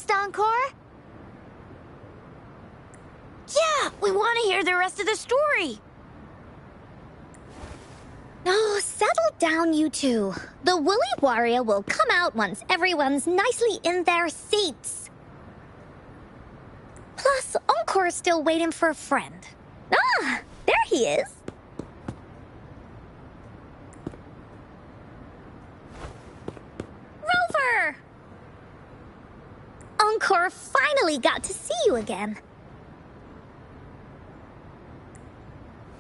next encore? Yeah, we want to hear the rest of the story. Oh, settle down, you two. The Woolly Warrior will come out once everyone's nicely in their seats. Plus, Encore's still waiting for a friend. Ah, there he is. Rover! Encore finally got to see you again.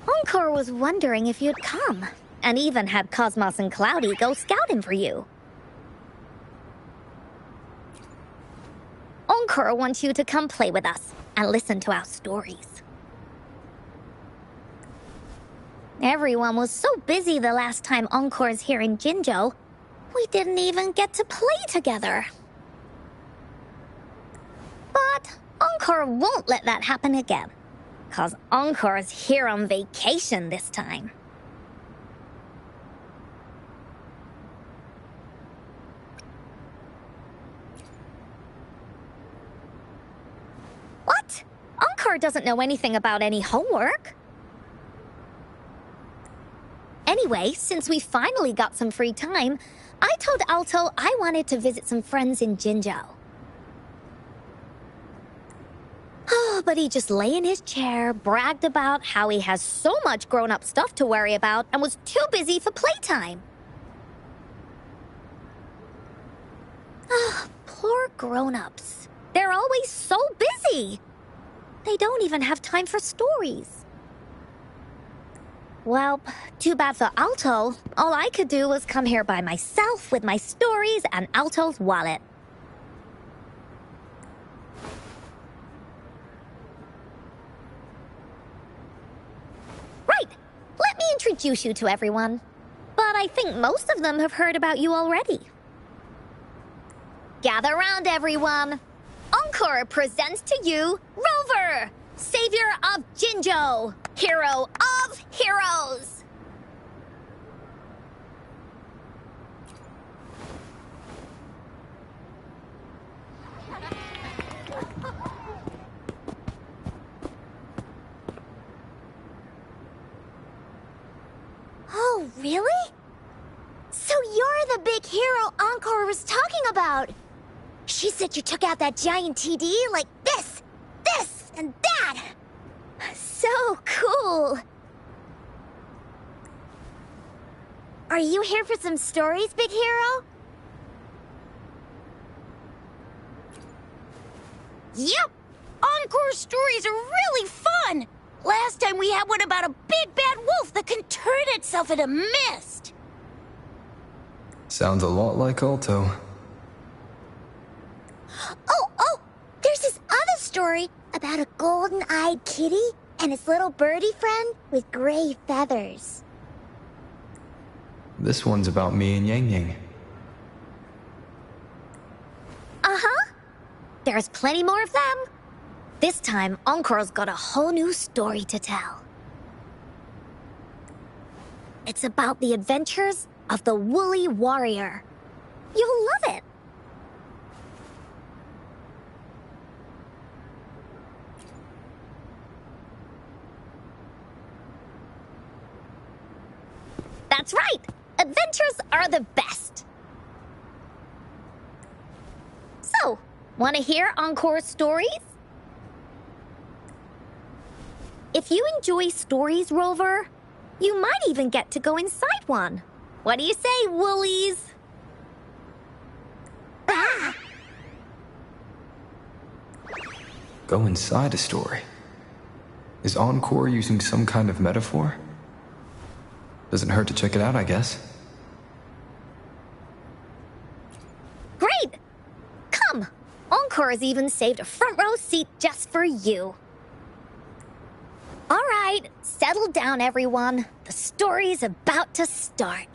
Encore was wondering if you'd come, and even had Cosmos and Cloudy go scouting for you. Encore wants you to come play with us and listen to our stories. Everyone was so busy the last time Encore's here in Jinzhou, we didn't even get to play together. But Encore won't let that happen again, 'cause Encore's here on vacation this time. What? Encore doesn't know anything about any homework. Anyway, since we finally got some free time, I told Alto I wanted to visit some friends in Jinzhou. Oh, but he just lay in his chair, bragged about how he has so much grown-up stuff to worry about, and was too busy for playtime. Ah, poor grown-ups. They're always so busy. They don't even have time for stories. Well, too bad for Alto. All I could do was come here by myself with my stories and Alto's wallet. Right, let me introduce you to everyone. But I think most of them have heard about you already. Gather round, everyone. Encore presents to you Rover, savior of Jinzhou, hero of heroes. Oh, really? So you're the big hero Encore was talking about. She said you took out that giant TD like this, and that. So cool. Are you here for some stories, big hero? Yep. Encore stories are really fun. Last time we had one about a big bad wolf that can turn itself into mist. Sounds a lot like Alto. Oh, there's this other story about a golden-eyed kitty and its little birdie friend with gray feathers. This one's about me and Yang Yang. Uh-huh. There's plenty more of them. This time, Encore's got a whole new story to tell. It's about the adventures of the Woolly Warrior. You'll love it. That's right! Adventures are the best! So, want to hear Encore's stories? If you enjoy stories, Rover, you might even get to go inside one. What do you say, Woolies? Ah! Go inside a story. Is Encore using some kind of metaphor? Doesn't hurt to check it out, I guess. Great! Come! Encore has even saved a front row seat just for you. All right, settle down, everyone. The story's about to start.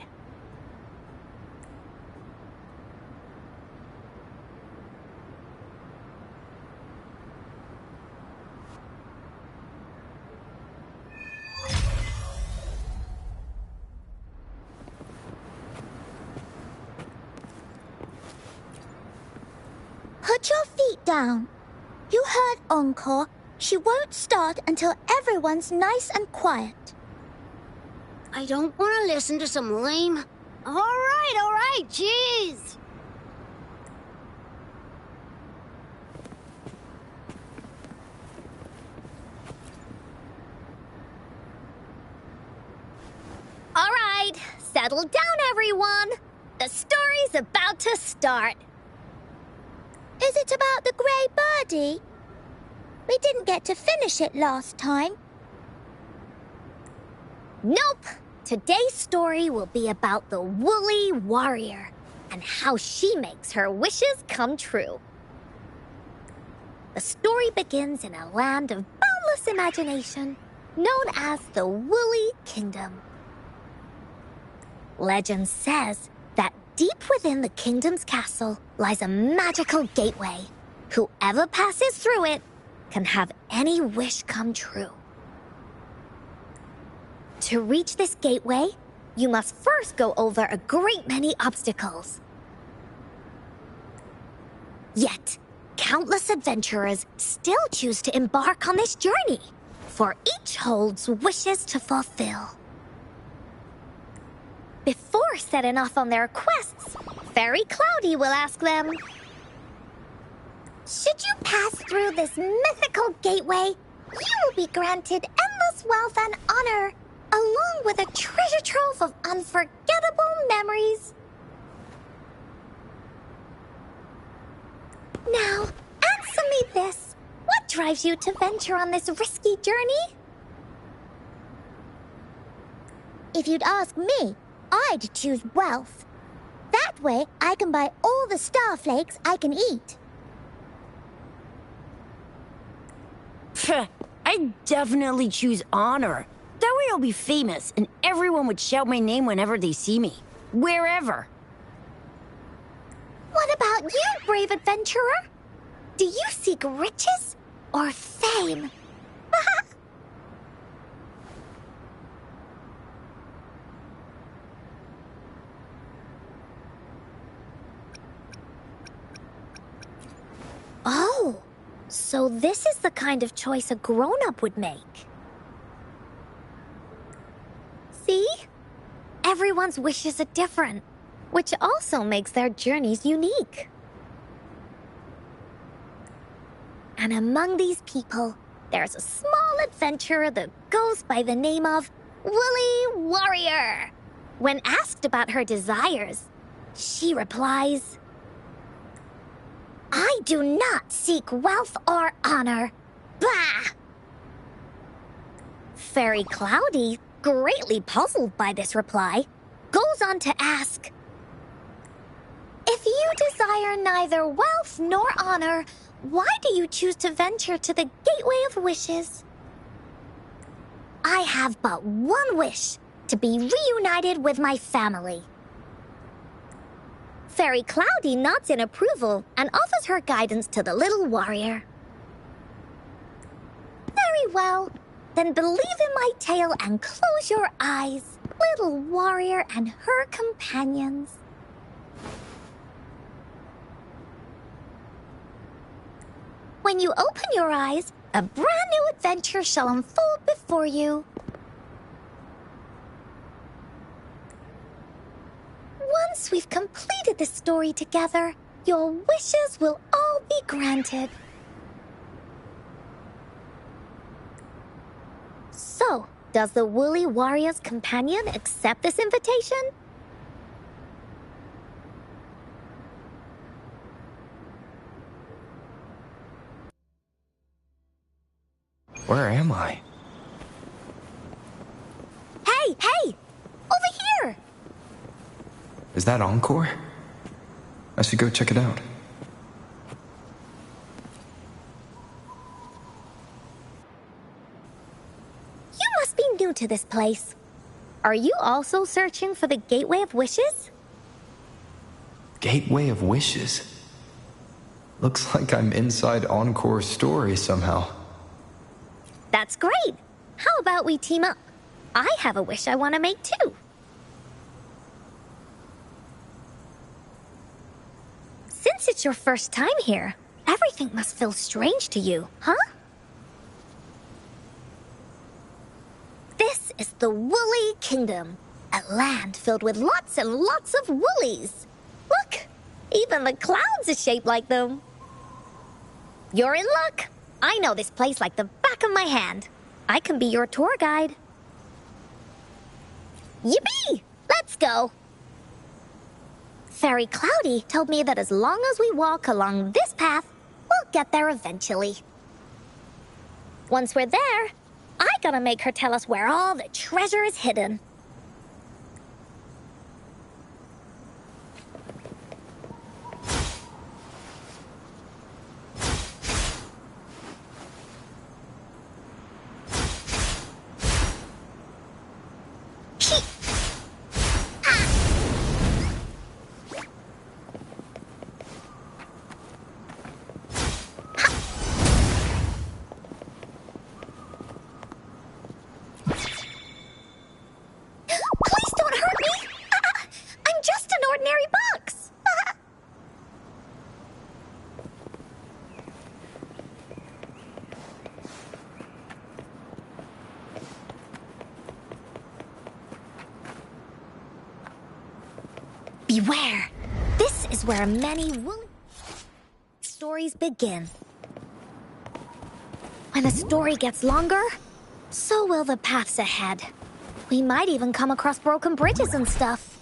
Put your feet down. You heard Encore. She won't start until everyone's nice and quiet. I don't want to listen to some lame... All right, jeez. All right, settle down, everyone. The story's about to start. Is it about the grey birdie? We didn't get to finish it last time. Nope. Today's story will be about the Woolly Warrior and how she makes her wishes come true. The story begins in a land of boundless imagination known as the Woolly Kingdom. Legend says that deep within the kingdom's castle lies a magical gateway. Whoever passes through it can have any wish come true. To reach this gateway, you must first go over a great many obstacles. Yet, countless adventurers still choose to embark on this journey, for each holds wishes to fulfill. Before setting off on their quests, Fairy Cloudy will ask them, should you pass through this mythical gateway, you will be granted endless wealth and honor, along with a treasure trove of unforgettable memories. Now, answer me this. What drives you to venture on this risky journey? If you'd ask me, I'd choose wealth. That way, I can buy all the starflakes I can eat. I'd definitely choose honor. That way I'll be famous, and everyone would shout my name whenever they see me. Wherever. What about you, brave adventurer? Do you seek riches or fame? oh, so this is the kind of choice a grown-up would make. See? Everyone's wishes are different, which also makes their journeys unique. And among these people, there's a small adventurer that goes by the name of Woolly Warrior. When asked about her desires, she replies, I do not seek wealth or honor. Bah! Fairy Cloudy, greatly puzzled by this reply, goes on to ask, if you desire neither wealth nor honor, why do you choose to venture to the Gateway of Wishes? I have but one wish, to be reunited with my family. Fairy Cloudy nods in approval and offers her guidance to the little warrior. Very well. Then believe in my tale and close your eyes, little warrior and her companions. When you open your eyes, a brand new adventure shall unfold before you. Once we've completed this story together, your wishes will all be granted. So, does the Woolly Warrior's companion accept this invitation? Where am I? Hey! Over here! Is that Encore? I should go check it out. You must be new to this place. Are you also searching for the Gateway of Wishes? Gateway of Wishes? Looks like I'm inside Encore's story somehow. That's great! How about we team up? I have a wish I want to make too. Since it's your first time here, Everything must feel strange to you, huh? This is the Woolly Kingdom, a land filled with lots and lots of woolies. Look, even the clouds are shaped like them. You're in luck. I know this place like the back of my hand. I can be your tour guide. Yippee! Let's go. Fairy Cloudy told me that as long as we walk along this path, we'll get there eventually. Once we're there, I gotta make her tell us where all the treasure is hidden. Please don't hurt me! I'm just an ordinary box! Beware! This is where many woolly stories begin. When the story gets longer, so will the paths ahead. We might even come across broken bridges and stuff.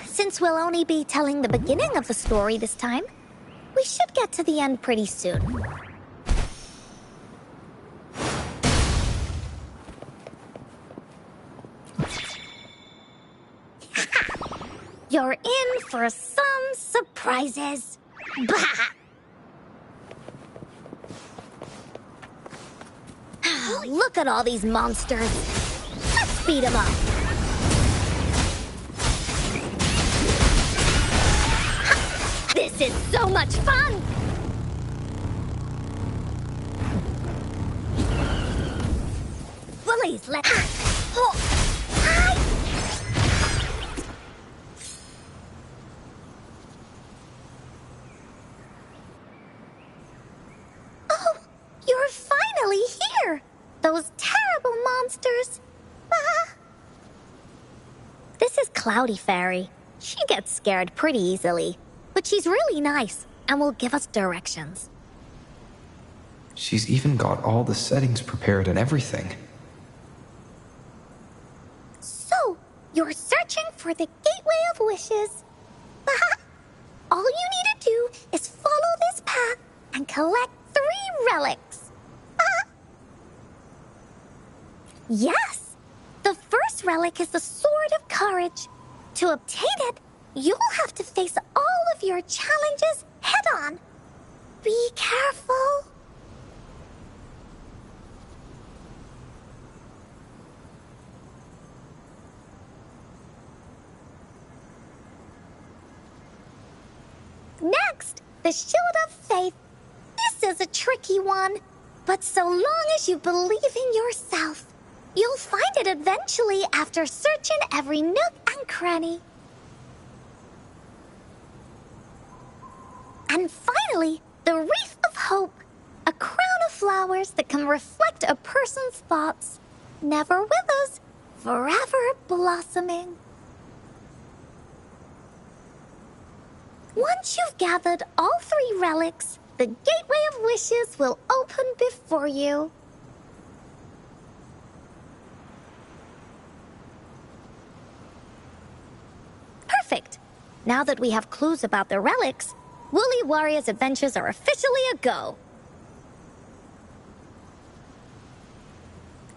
Since we'll only be telling the beginning of the story this time, we should get to the end pretty soon. You're in for some surprises. Bah! Look at all these monsters. Let's beat them up. This is so much fun! Woolies, let's... Oh, you're finally here! Those terrible monsters! Ah. This is Cloudy Fairy. She gets scared pretty easily, but she's really nice and will give us directions. She's even got all the settings prepared and everything. So, you're searching for the Gateway of Wishes. All you need to do is follow this path and collect 3 relics. Yes! The first relic is the Sword of Courage. To obtain it, you'll have to face all of your challenges head-on. Be careful. Next, the Shield of Faith. This is a tricky one, but so long as you believe in yourself, you'll find it eventually after searching every nook and cranny. And finally, the Wreath of Hope, a crown of flowers that can reflect a person's thoughts, never withers, forever blossoming. Once you've gathered all 3 relics, the Gateway of Wishes will open before you. Perfect. Now that we have clues about the relics, Woolly Warrior's adventures are officially a go.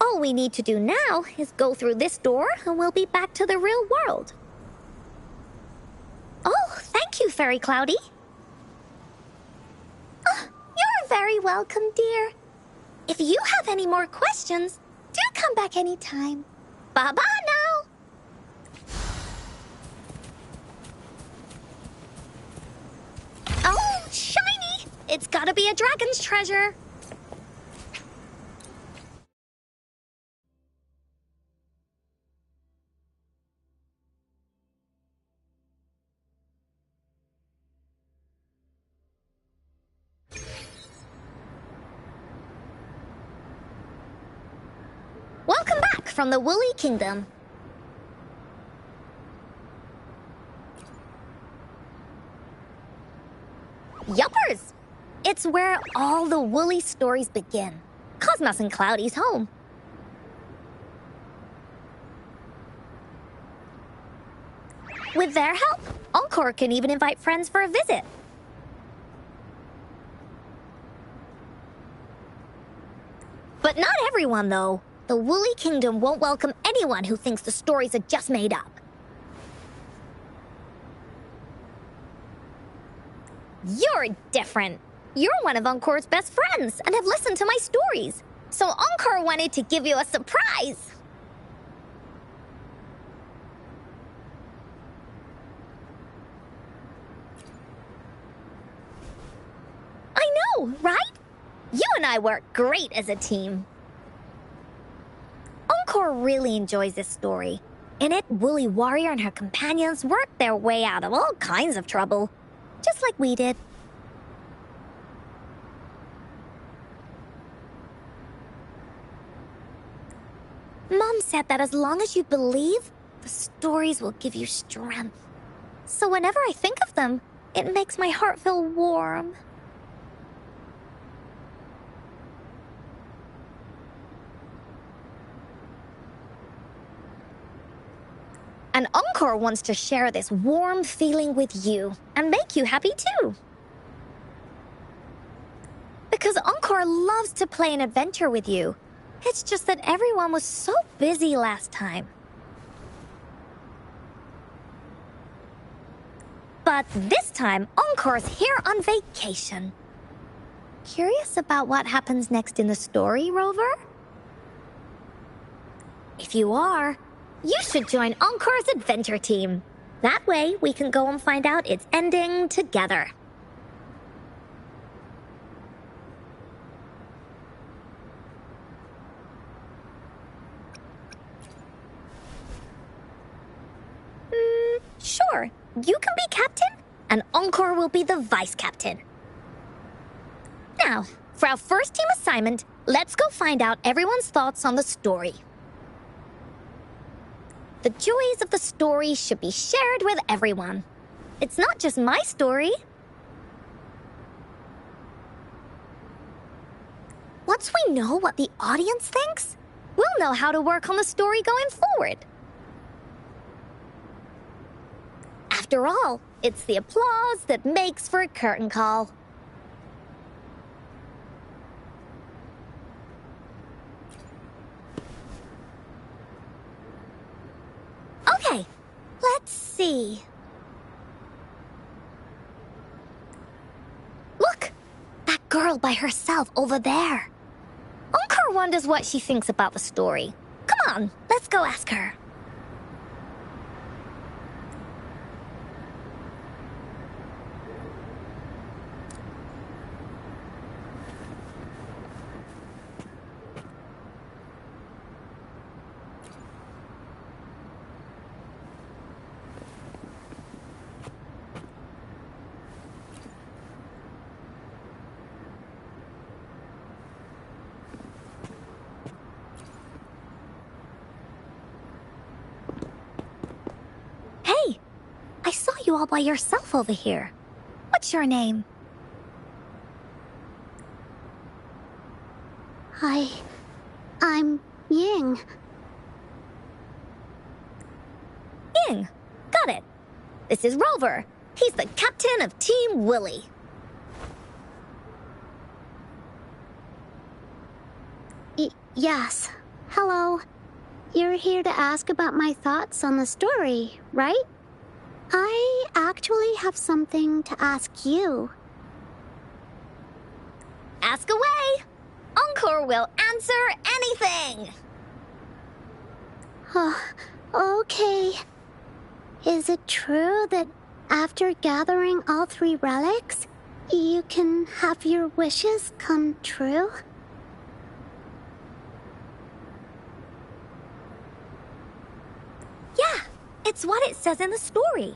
All we need to do now is go through this door and we'll be back to the real world. Oh, thank you, Fairy Cloudy. You're very welcome, dear. If you have any more questions, do come back anytime. Bye-bye now. Oh, shiny! It's gotta be a dragon's treasure. from the Woolly Kingdom. Yuppers! It's where all the Woolly stories begin. Cosmos and Cloudy's home. With their help, Encore can even invite friends for a visit. But not everyone, though. The Woolly Kingdom won't welcome anyone who thinks the stories are just made up. You're different. You're one of Encore's best friends and have listened to my stories. So Encore wanted to give you a surprise. I know, right? You and I work great as a team. Encore really enjoys this story. In it, Woolly Warrior and her companions work their way out of all kinds of trouble. Just like we did. Mom said that as long as you believe, the stories will give you strength. So whenever I think of them, it makes my heart feel warm. And Encore wants to share this warm feeling with you and make you happy too. Because Encore loves to play an adventure with you. It's just that everyone was so busy last time. But this time, Encore's here on vacation. Curious about what happens next in the story, Rover? If you are, you should join Encore's adventure team. That way, we can go and find out its ending together. Sure, you can be captain, and Encore will be the vice captain. Now, for our first team assignment, let's go find out everyone's thoughts on the story. The joys of the story should be shared with everyone. It's not just my story. Once we know what the audience thinks, we'll know how to work on the story going forward. After all, it's the applause that makes for a curtain call. Okay, let's see. Look! That girl by herself over there. Encore wonders what she thinks about the story. Come on, let's go ask her. Hey, I saw you all by yourself over here. What's your name? I'm Ying. Ying. Got it. This is Rover. He's the captain of Team Willy. Yes. Hello. You're here to ask about my thoughts on the story, right? I actually have something to ask you. Ask away. Encore will answer anything. Okay. Is it true that after gathering all 3 relics, you can have your wishes come true? Yeah, it's what it says in the story.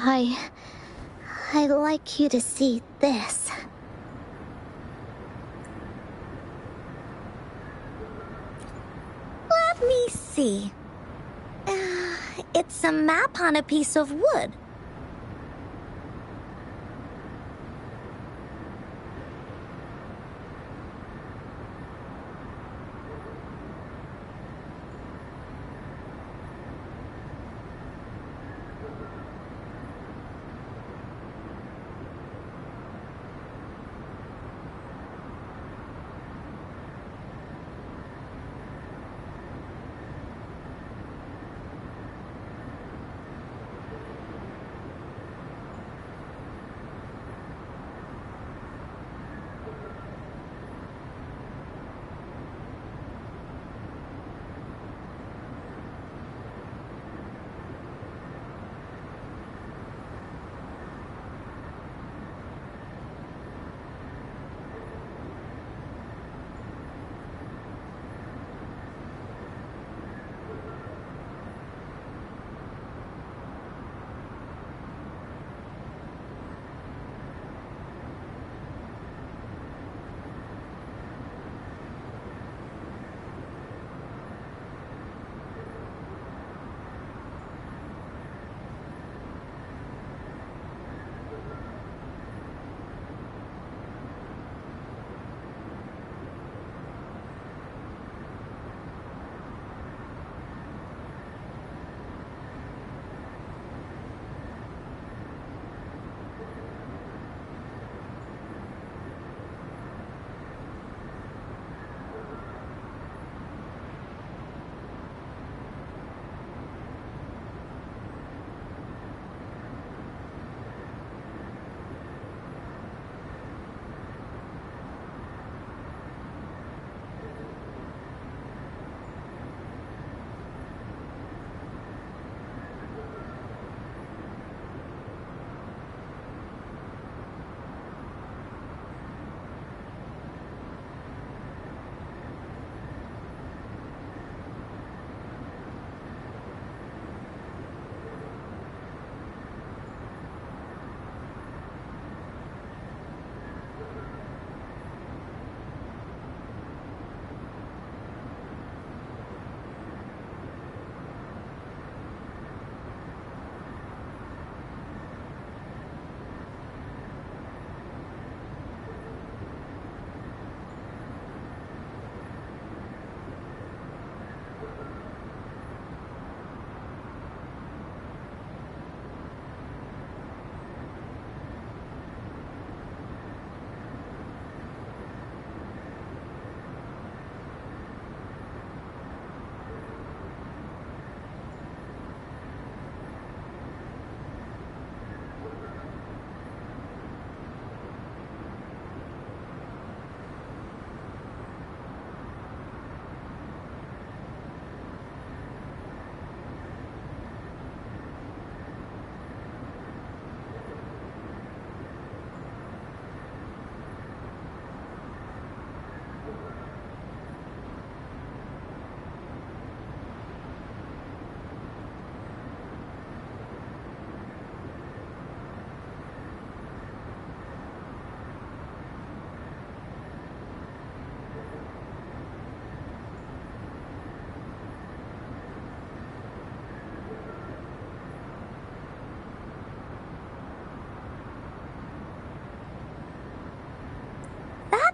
I'd like you to see this. Let me see. It's a map on a piece of wood.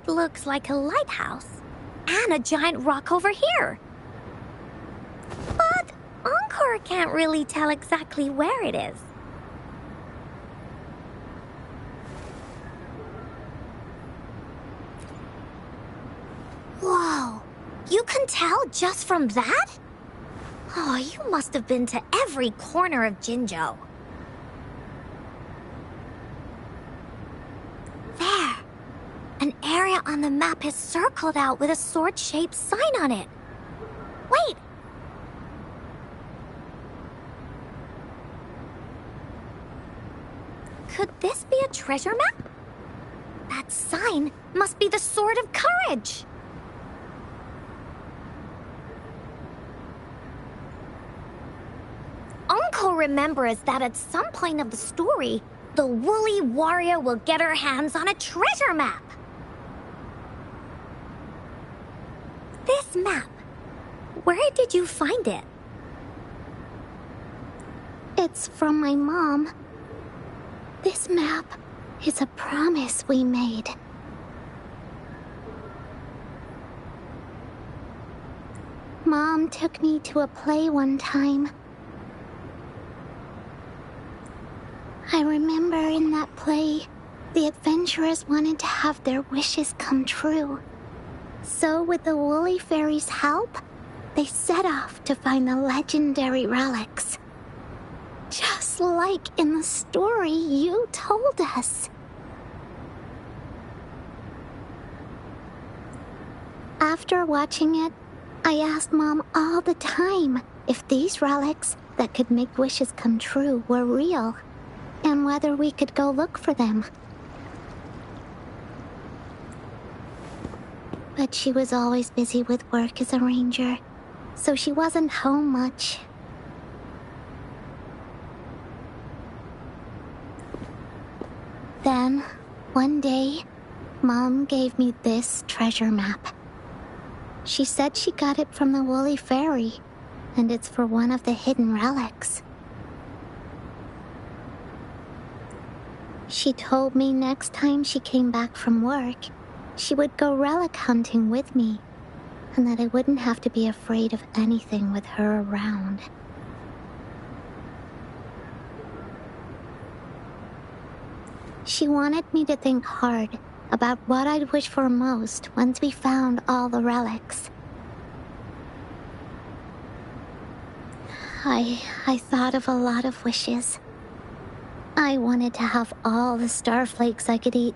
Looks like a lighthouse. And a giant rock over here. But Encore can't really tell exactly where it is. Whoa! You can tell just from that? Oh, you must have been to every corner of Jinzhou. There! An area on the map is circled out with a sword-shaped sign on it. Wait! Could this be a treasure map? That sign must be the Sword of Courage! Encore remembers that at some point of the story, the woolly warrior will get her hands on a treasure map. This map, where did you find it? It's from my mom. This map is a promise we made. Mom took me to a play one time. I remember in that play, the adventurers wanted to have their wishes come true. So with the Woolly Fairy's help, they set off to find the legendary relics. Just like in the story you told us. After watching it, I asked Mom all the time if these relics that could make wishes come true were real, and whether we could go look for them. But she was always busy with work as a ranger, so she wasn't home much. Then, one day, Mom gave me this treasure map. She said she got it from the Woolly Fairy, and it's for one of the hidden relics. She told me next time she came back from work, she would go relic hunting with me, and that I wouldn't have to be afraid of anything with her around. She wanted me to think hard about what I'd wish for most once we found all the relics. I thought of a lot of wishes. I wanted to have all the starflakes I could eat.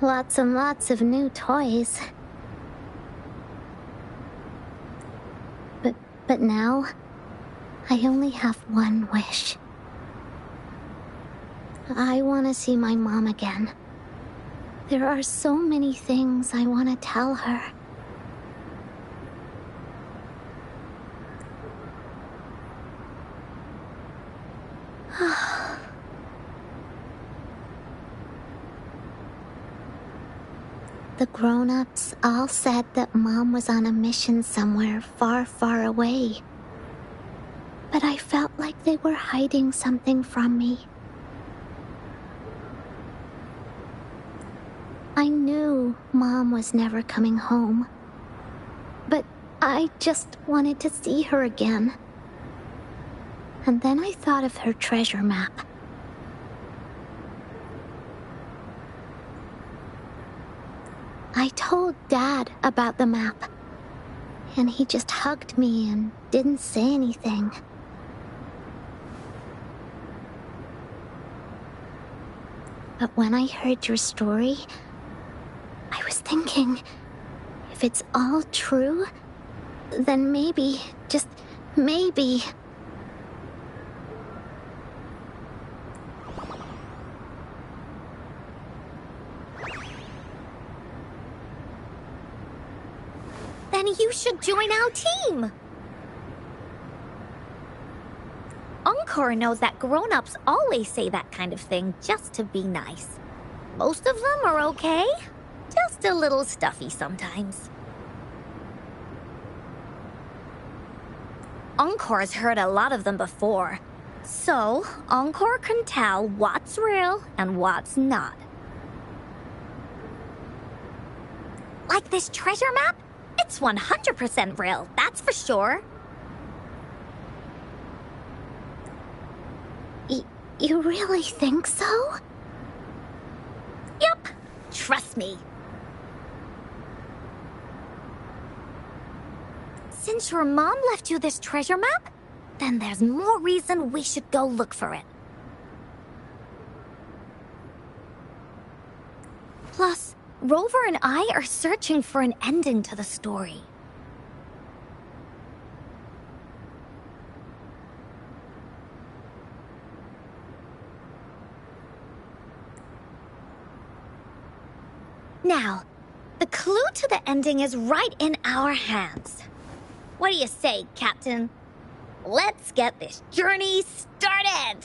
Lots and lots of new toys. But now, I only have one wish. I want to see my mom again. There are so many things I want to tell her. The grown-ups all said that Mom was on a mission somewhere far, far away. But I felt like they were hiding something from me. I knew Mom was never coming home. But I just wanted to see her again. And then I thought of her treasure map. I told Dad about the map, and he just hugged me and didn't say anything. But when I heard your story, I was thinking, if it's all true, then maybe, just maybe... Then you should join our team. Encore knows that grown-ups always say that kind of thing just to be nice. Most of them are okay, just a little stuffy sometimes. Encore's heard a lot of them before, so Encore can tell what's real and what's not. Like this treasure map? It's 100% real, that's for sure. You really think so? Yup, trust me. Since your mom left you this treasure map, then there's more reason we should go look for it. Plus, Rover and I are searching for an ending to the story. Now, the clue to the ending is right in our hands. What do you say, Captain? Let's get this journey started!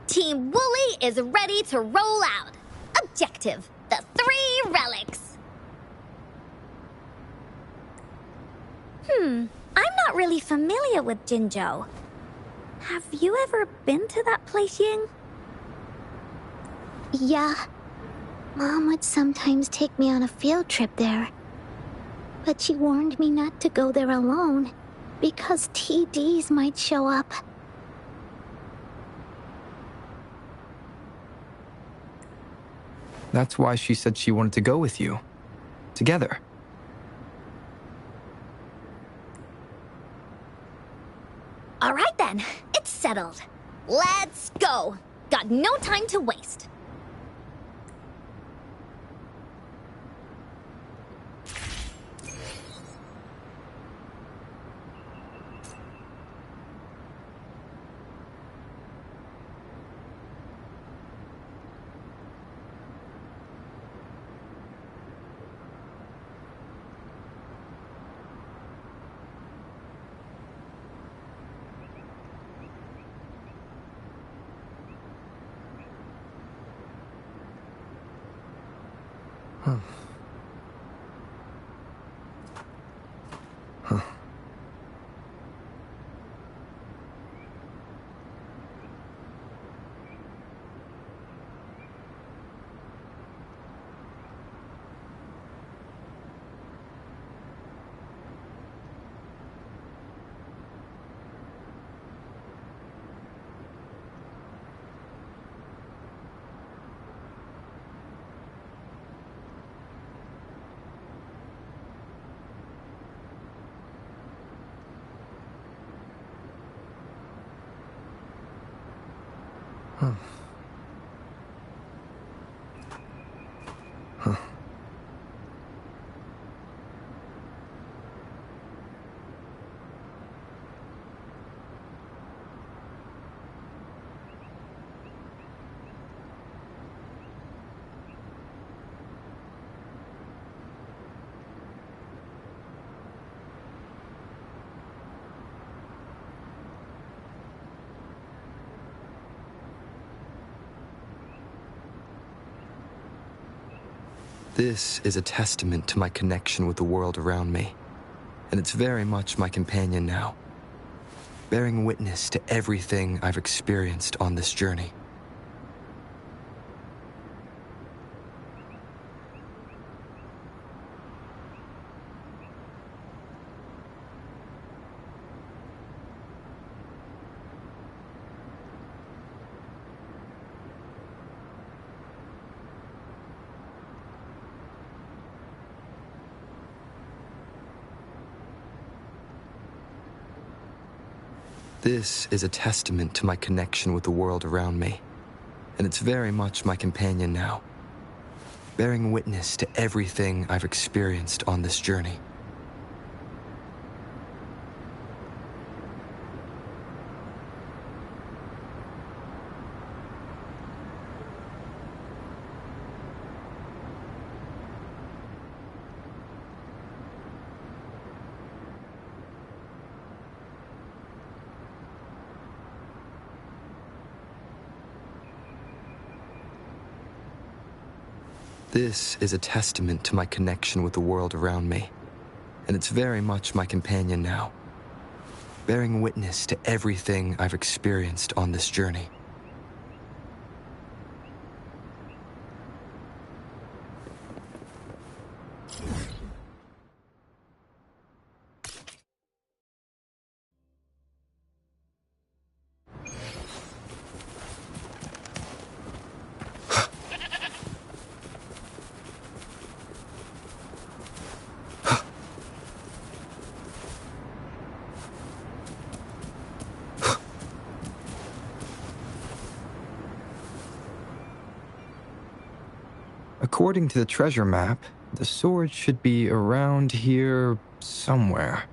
Team Wooly is ready to roll out. Objective, the 3 relics. I'm not really familiar with Jinzhou. Have you ever been to that place, Ying? Yeah. Mom would sometimes take me on a field trip there. But she warned me not to go there alone, because TDs might show up. That's why she said she wanted to go with you. Together. All right then, it's settled. Let's go. Got no time to waste. This is a testament to my connection with the world around me, and it's very much my companion now, bearing witness to everything I've experienced on this journey. This is a testament to my connection with the world around me, and it's very much my companion now, bearing witness to everything I've experienced on this journey. This is a testament to my connection with the world around me, and it's very much my companion now, bearing witness to everything I've experienced on this journey. According to the treasure map, the sword should be around here somewhere.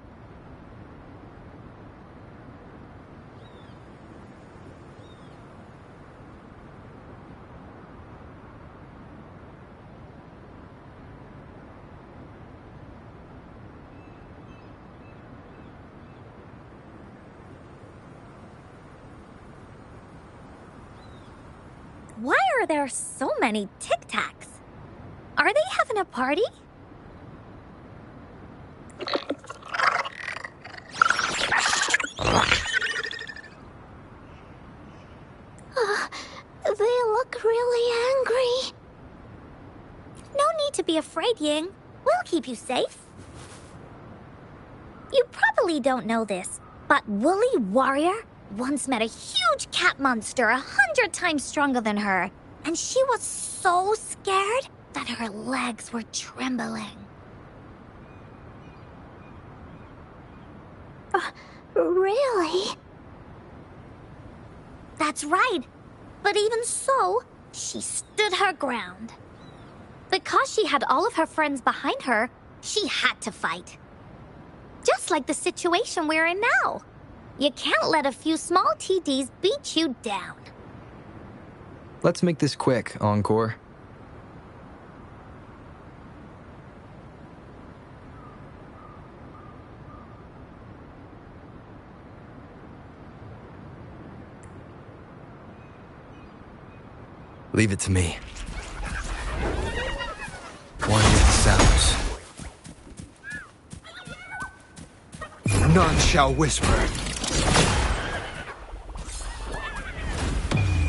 are there so many Tic Tacs? Are they having a party? They look really angry. No need to be afraid, Ying. We'll keep you safe. You probably don't know this, but Woolly Warrior once met a huge cat monster 100 times stronger than her, and she was so scared that her legs were trembling. Really? That's right. But even so, she stood her ground. Because she had all of her friends behind her, she had to fight. Just like the situation we're in now. You can't let a few small TDs beat you down. Let's make this quick, Encore. Leave it to me. One with the sounds. None shall whisper.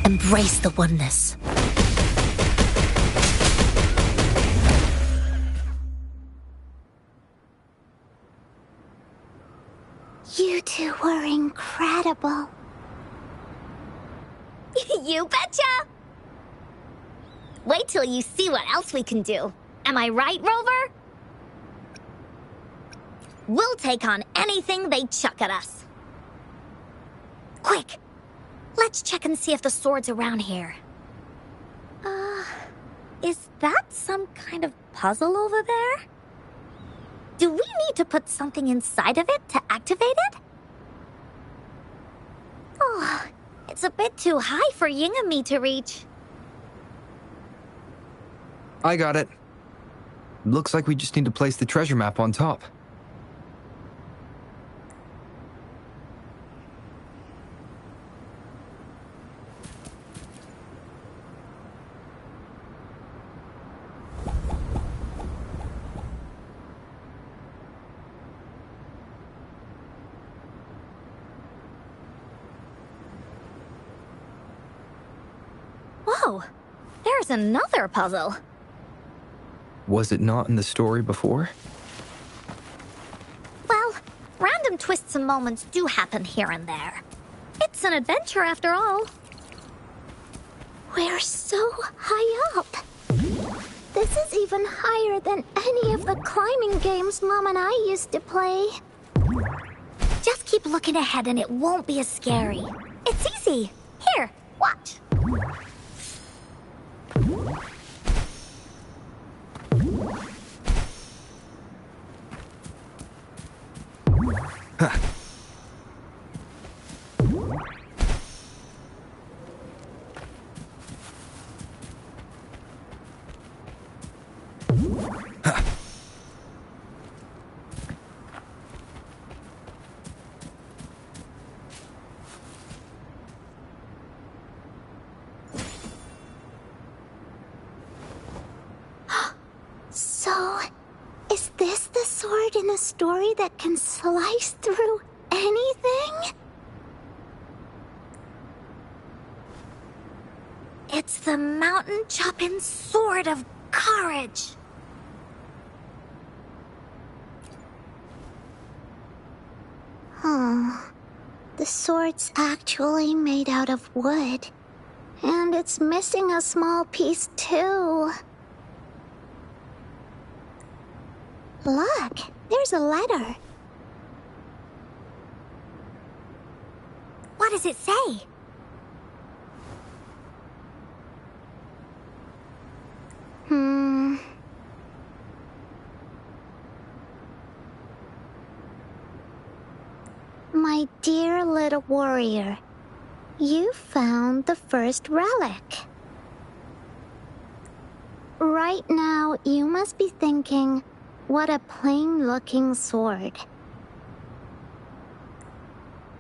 Embrace the oneness. You two were incredible. You betcha! Wait till you see what else we can do. Am I right, Rover? We'll take on anything they chuck at us. Quick! Let's check and see if the sword's around here. Is that some kind of puzzle over there? Do we need to put something inside of it to activate it? Oh, it's a bit too high for Ying and me to reach. I got it. Looks like we just need to place the treasure map on top. Whoa, there's another puzzle. Was it not in the story before? Well, random twists and moments do happen here and there. It's an adventure after all. We're so high up. This is even higher than any of the climbing games Mom and I used to play. Just keep looking ahead and it won't be as scary. It's easy. Here, watch. Huh. Huh. So, is this the sword in a story that can slice through anything? It's the mountain chopping sword of courage. The sword's actually made out of wood. And it's missing a small piece too. Look, there's a letter. What does it say? My dear little warrior, you found the first relic. Right now, you must be thinking, what a plain-looking sword.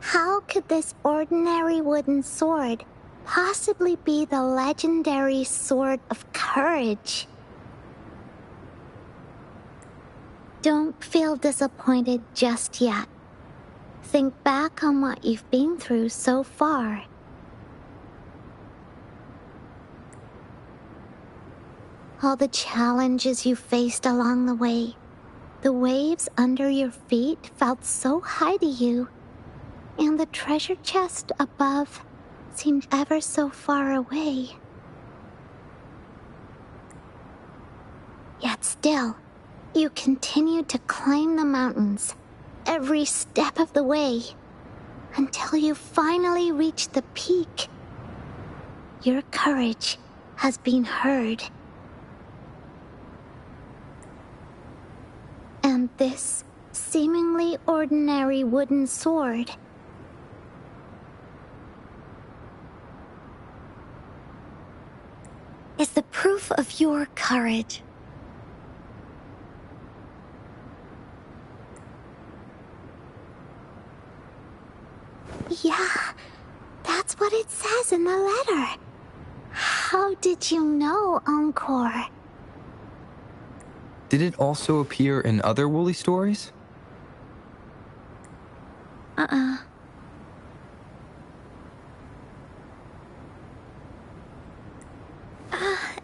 How could this ordinary wooden sword possibly be the legendary Sword of Courage. Don't feel disappointed just yet. Think back on what you've been through so far. All the challenges you faced along the way. The waves under your feet felt so high to you, and the treasure chest above seemed ever so far away. Yet still, you continued to climb the mountains, every step of the way, until you finally reached the peak. Your courage has been heard. And this seemingly ordinary wooden sword is the proof of your courage. Yeah, that's what it says in the letter. How did you know, Encore? Did it also appear in other Woolly stories?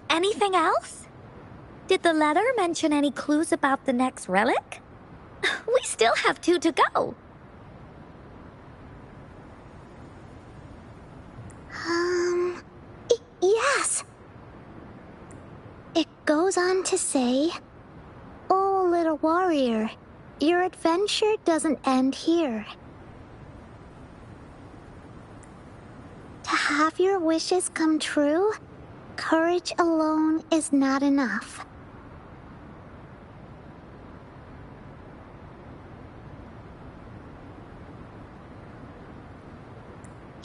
Anything else? Did the letter mention any clues about the next relic? We still have 2 to go. Yes. It goes on to say, "Oh, little warrior, your adventure doesn't end here. To have your wishes come true, courage alone is not enough."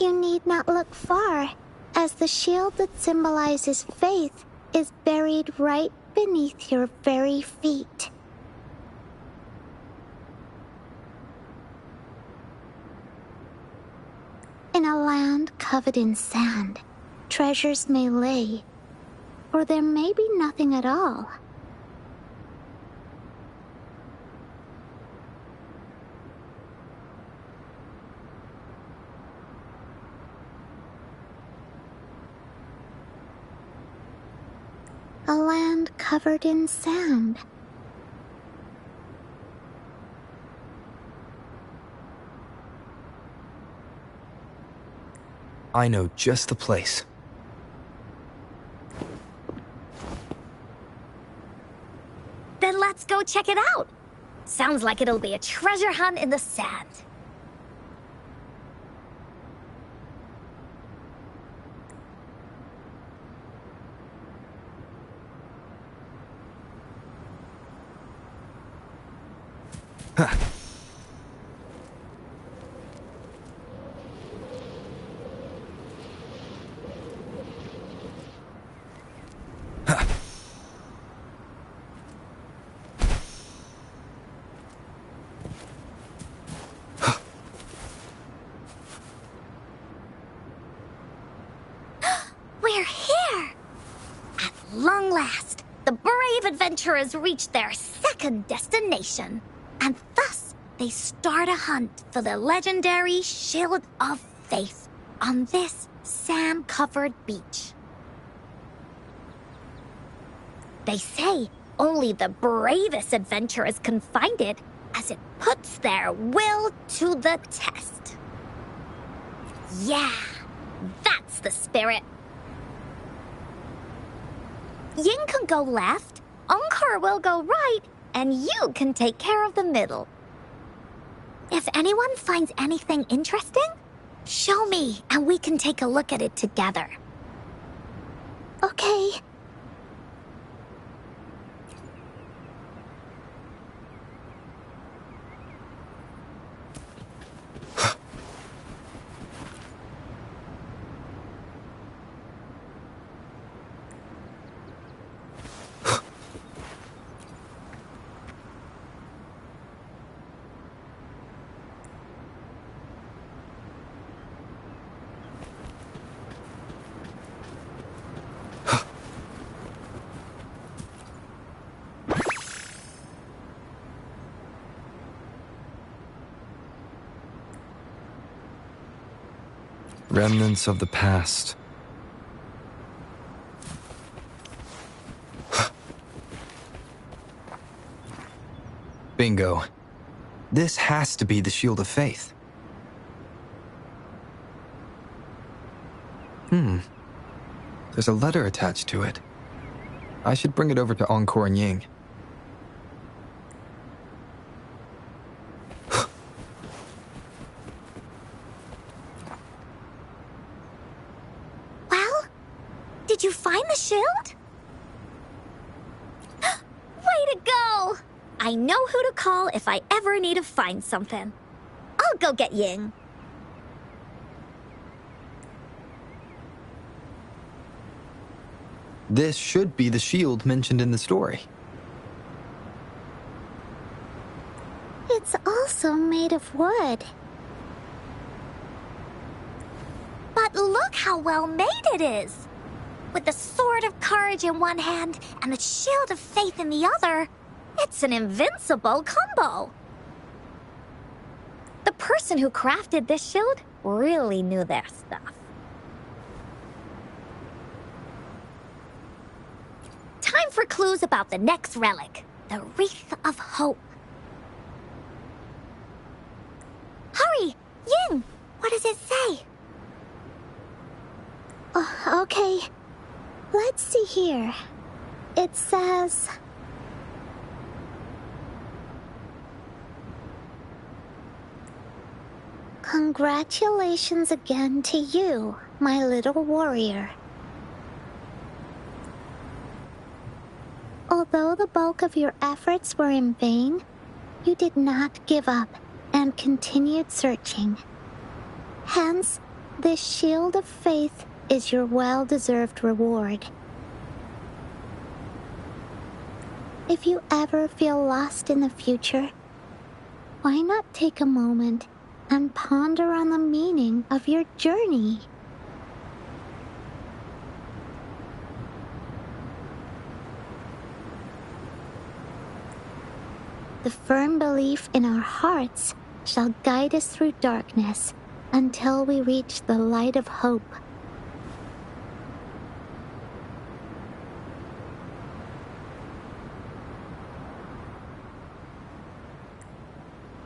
You need not look far, as the shield that symbolizes faith is buried right beneath your very feet. In a land covered in sand, treasures may lay, or there may be nothing at all. A land covered in sand. I know just the place. Then let's go check it out. Sounds like it'll be a treasure hunt in the sand. We're here! At long last, the brave adventurers reach their second destination. And thus, they start a hunt for the legendary Shield of Faith on this sand-covered beach. They say only the bravest adventurers can find it, as it puts their will to the test. Yeah, that's the spirit. Ying can go left, Encore will go right, and you can take care of the middle. If anyone finds anything interesting, show me and we can take a look at it together. Okay. Remnants of the past. Bingo. This has to be the Shield of Faith. There's a letter attached to it. I should bring it over to Encore and Ying. Well, did you find the shield? Way to go! I know who to call if I ever need to find something. I'll go get Ying. This should be the shield mentioned in the story. It's also made of wood. But look how well made it is! With the Sword of Courage in one hand and the Shield of Faith in the other, it's an invincible combo. The person who crafted this shield really knew their stuff. Time for clues about the next relic, the Wreath of Hope. Hurry! Ying! What does it say? Okay. Let's see here. It says... Congratulations again to you, my little warrior. Although the bulk of your efforts were in vain, you did not give up and continued searching. Hence, this Shield of Faith is your well-deserved reward. If you ever feel lost in the future, why not take a moment and ponder on the meaning of your journey? The firm belief in our hearts shall guide us through darkness until we reach the light of hope.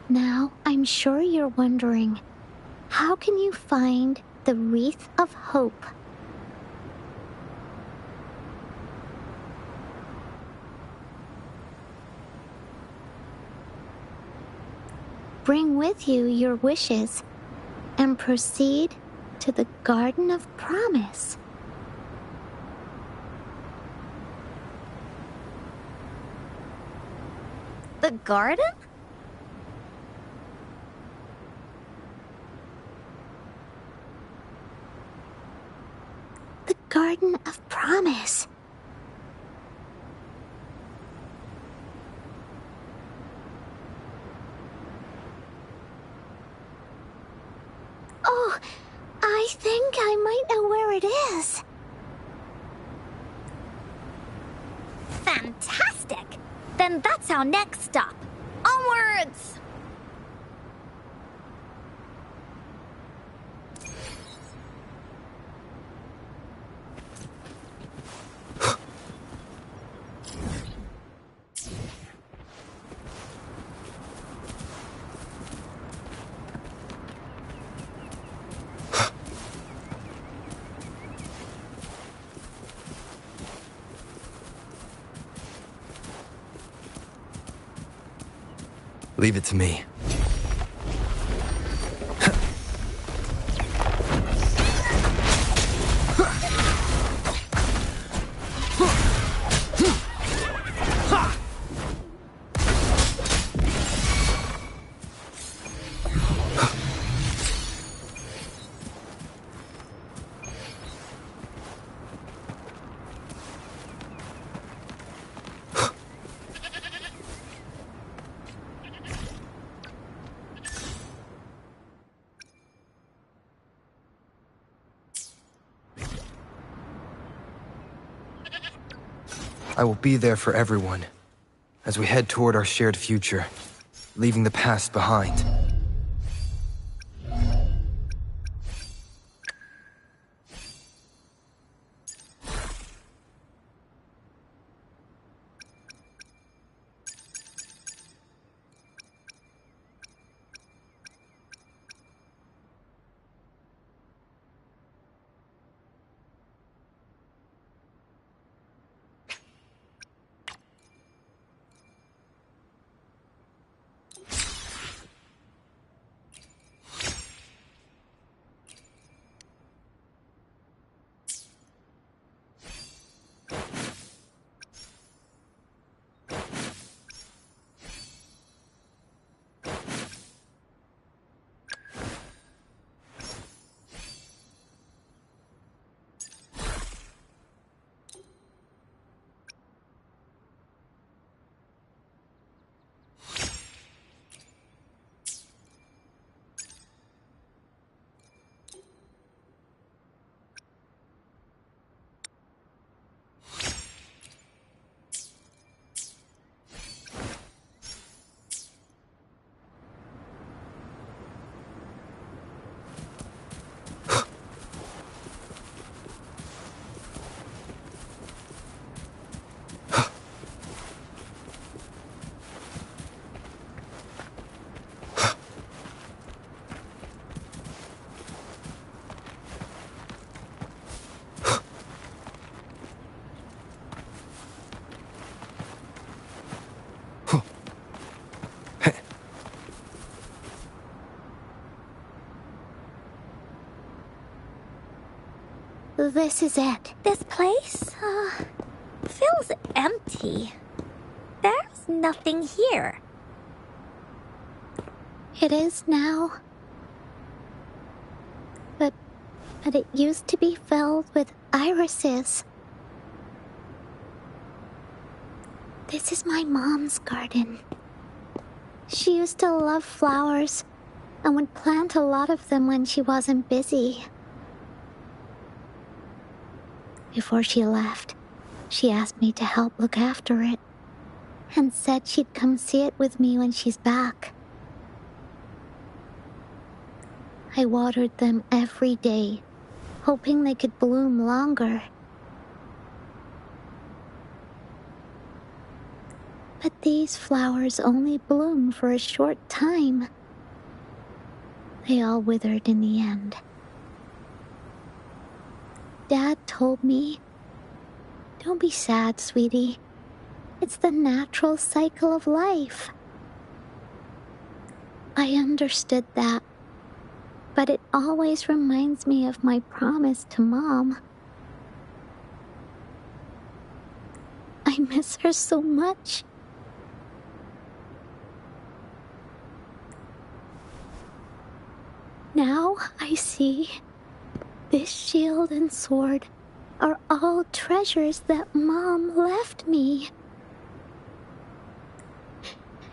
Now, I'm sure you're wondering, how can you find the Wreath of Hope? Bring with you your wishes and proceed to the Garden of Promise. The garden? The Garden of Promise. Oh, I think I might know where it is. Fantastic! Then that's our next stop. Onwards! Leave it to me. I will be there for everyone as we head toward our shared future, leaving the past behind. this is it. This place, feels empty. There's nothing here. It is now. But it used to be filled with irises. This is my mom's garden. She used to love flowers and would plant a lot of them when she wasn't busy. Before she left, she asked me to help look after it and said she'd come see it with me when she's back. I watered them every day, hoping they could bloom longer. But these flowers only bloom for a short time. They all withered in the end. Dad told me, "Don't be sad, sweetie. It's the natural cycle of life." I understood that, but it always reminds me of my promise to Mom. I miss her so much. Now I see this shield and sword are all treasures that Mom left me.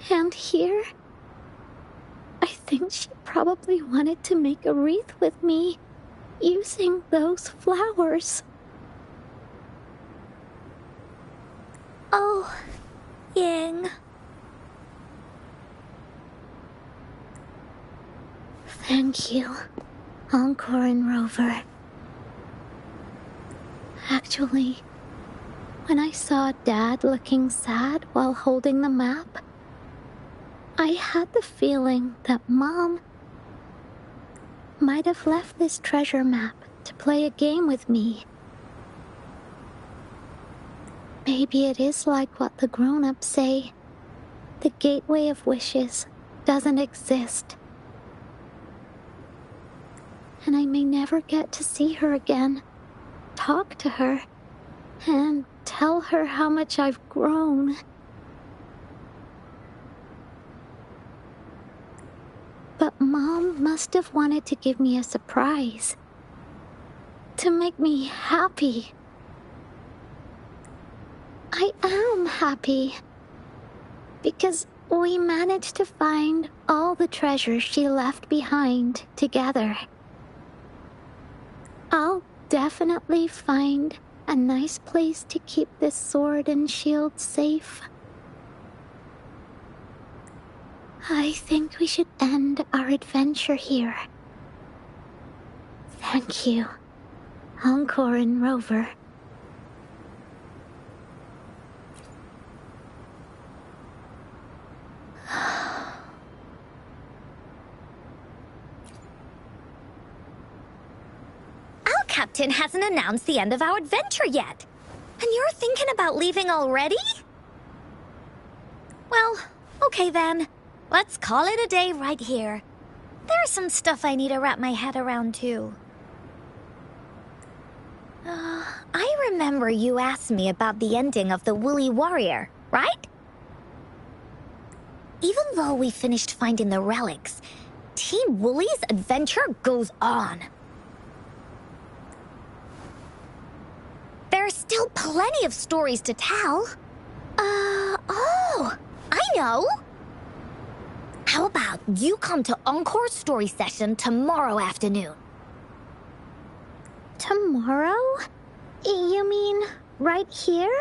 And here, I think she probably wanted to make a wreath with me using those flowers. Oh, Ying. Thank you, Encore and Rover. Actually, when I saw Dad looking sad while holding the map, I had the feeling that Mom might have left this treasure map to play a game with me. Maybe it is like what the grown-ups say. The gateway of wishes doesn't exist. And I may never get to see her again, talk to her, and tell her how much I've grown. But Mom must have wanted to give me a surprise. To make me happy. I am happy. Because we managed to find all the treasures she left behind together. I'll definitely find a nice place to keep this sword and shield safe. I think we should end our adventure here. Thank you, Encore and Rover. Our captain hasn't announced the end of our adventure yet. And you're thinking about leaving already? Well, okay then. Let's call it a day right here. There's some stuff I need to wrap my head around too. I remember you asked me about the ending of the Woolly Warrior, right? Even though we finished finding the relics, Team Woolly's adventure goes on. There's still plenty of stories to tell. Oh, I know! How about you come to Encore's story session tomorrow afternoon? Tomorrow? You mean right here?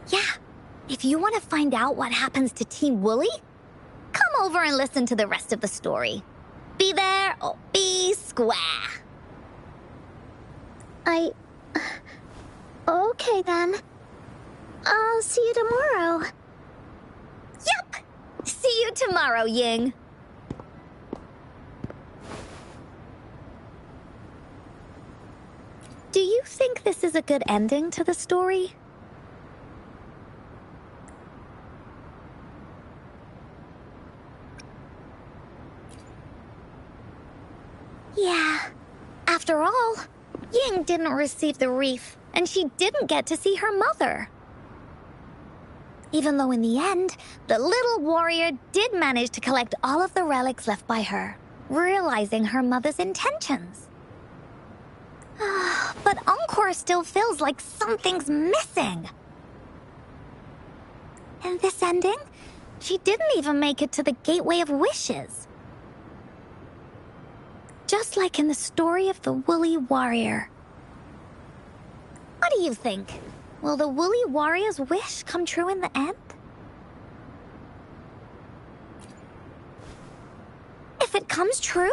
Yeah. If you want to find out what happens to Team Woolly, come over and listen to the rest of the story. Be there or be square. Okay then. I'll see you tomorrow. Yup! See you tomorrow, Ying. Do you think this is a good ending to the story? Yeah. After all, Ying didn't receive the wreath, and she didn't get to see her mother. Even though in the end, the little warrior did manage to collect all of the relics left by her, realizing her mother's intentions. But Encore still feels like something's missing. In this ending, she didn't even make it to the Gateway of Wishes. Just like in the story of the Woolly Warrior. What do you think? Will the Woolly Warrior's wish come true in the end? If it comes true,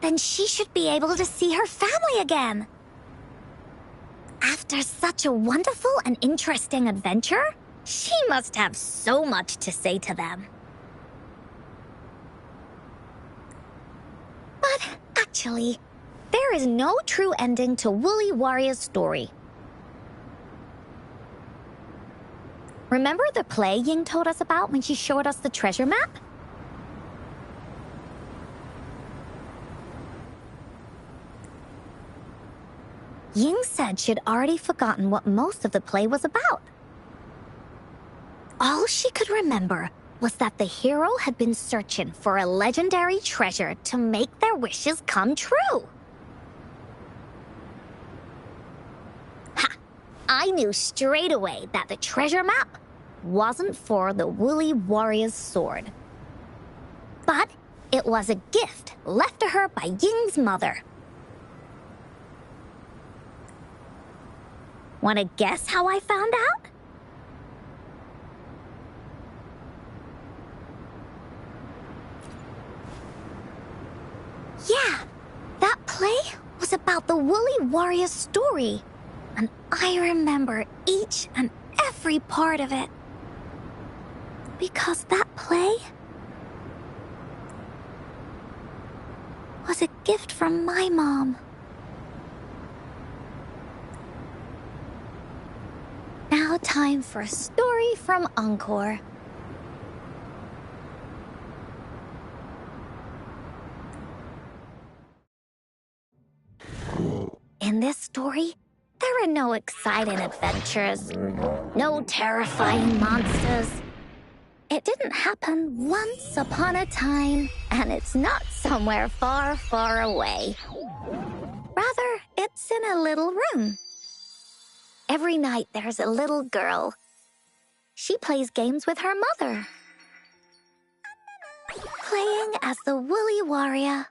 then she should be able to see her family again. After such a wonderful and interesting adventure, she must have so much to say to them. But actually, there is no true ending to Woolly Warrior's story. Remember the play Ying told us about when she showed us the treasure map? Ying said she'd already forgotten what most of the play was about. All she could remember was that the hero had been searching for a legendary treasure to make their wishes come true. Ha! I knew straight away that the treasure map wasn't for the Woolly Warrior's sword. But it was a gift left to her by Ying's mother. Want to guess how I found out? Yeah, that play was about the Woolly Warrior's story, and I remember each and every part of it. Because that play was a gift from my mom. Now time for a story from Encore. In this story, there are no exciting adventures, no terrifying monsters. It didn't happen once upon a time, and it's not somewhere far, far away. Rather, it's in a little room. Every night there's a little girl. She plays games with her mother, playing as the Woolly Warrior.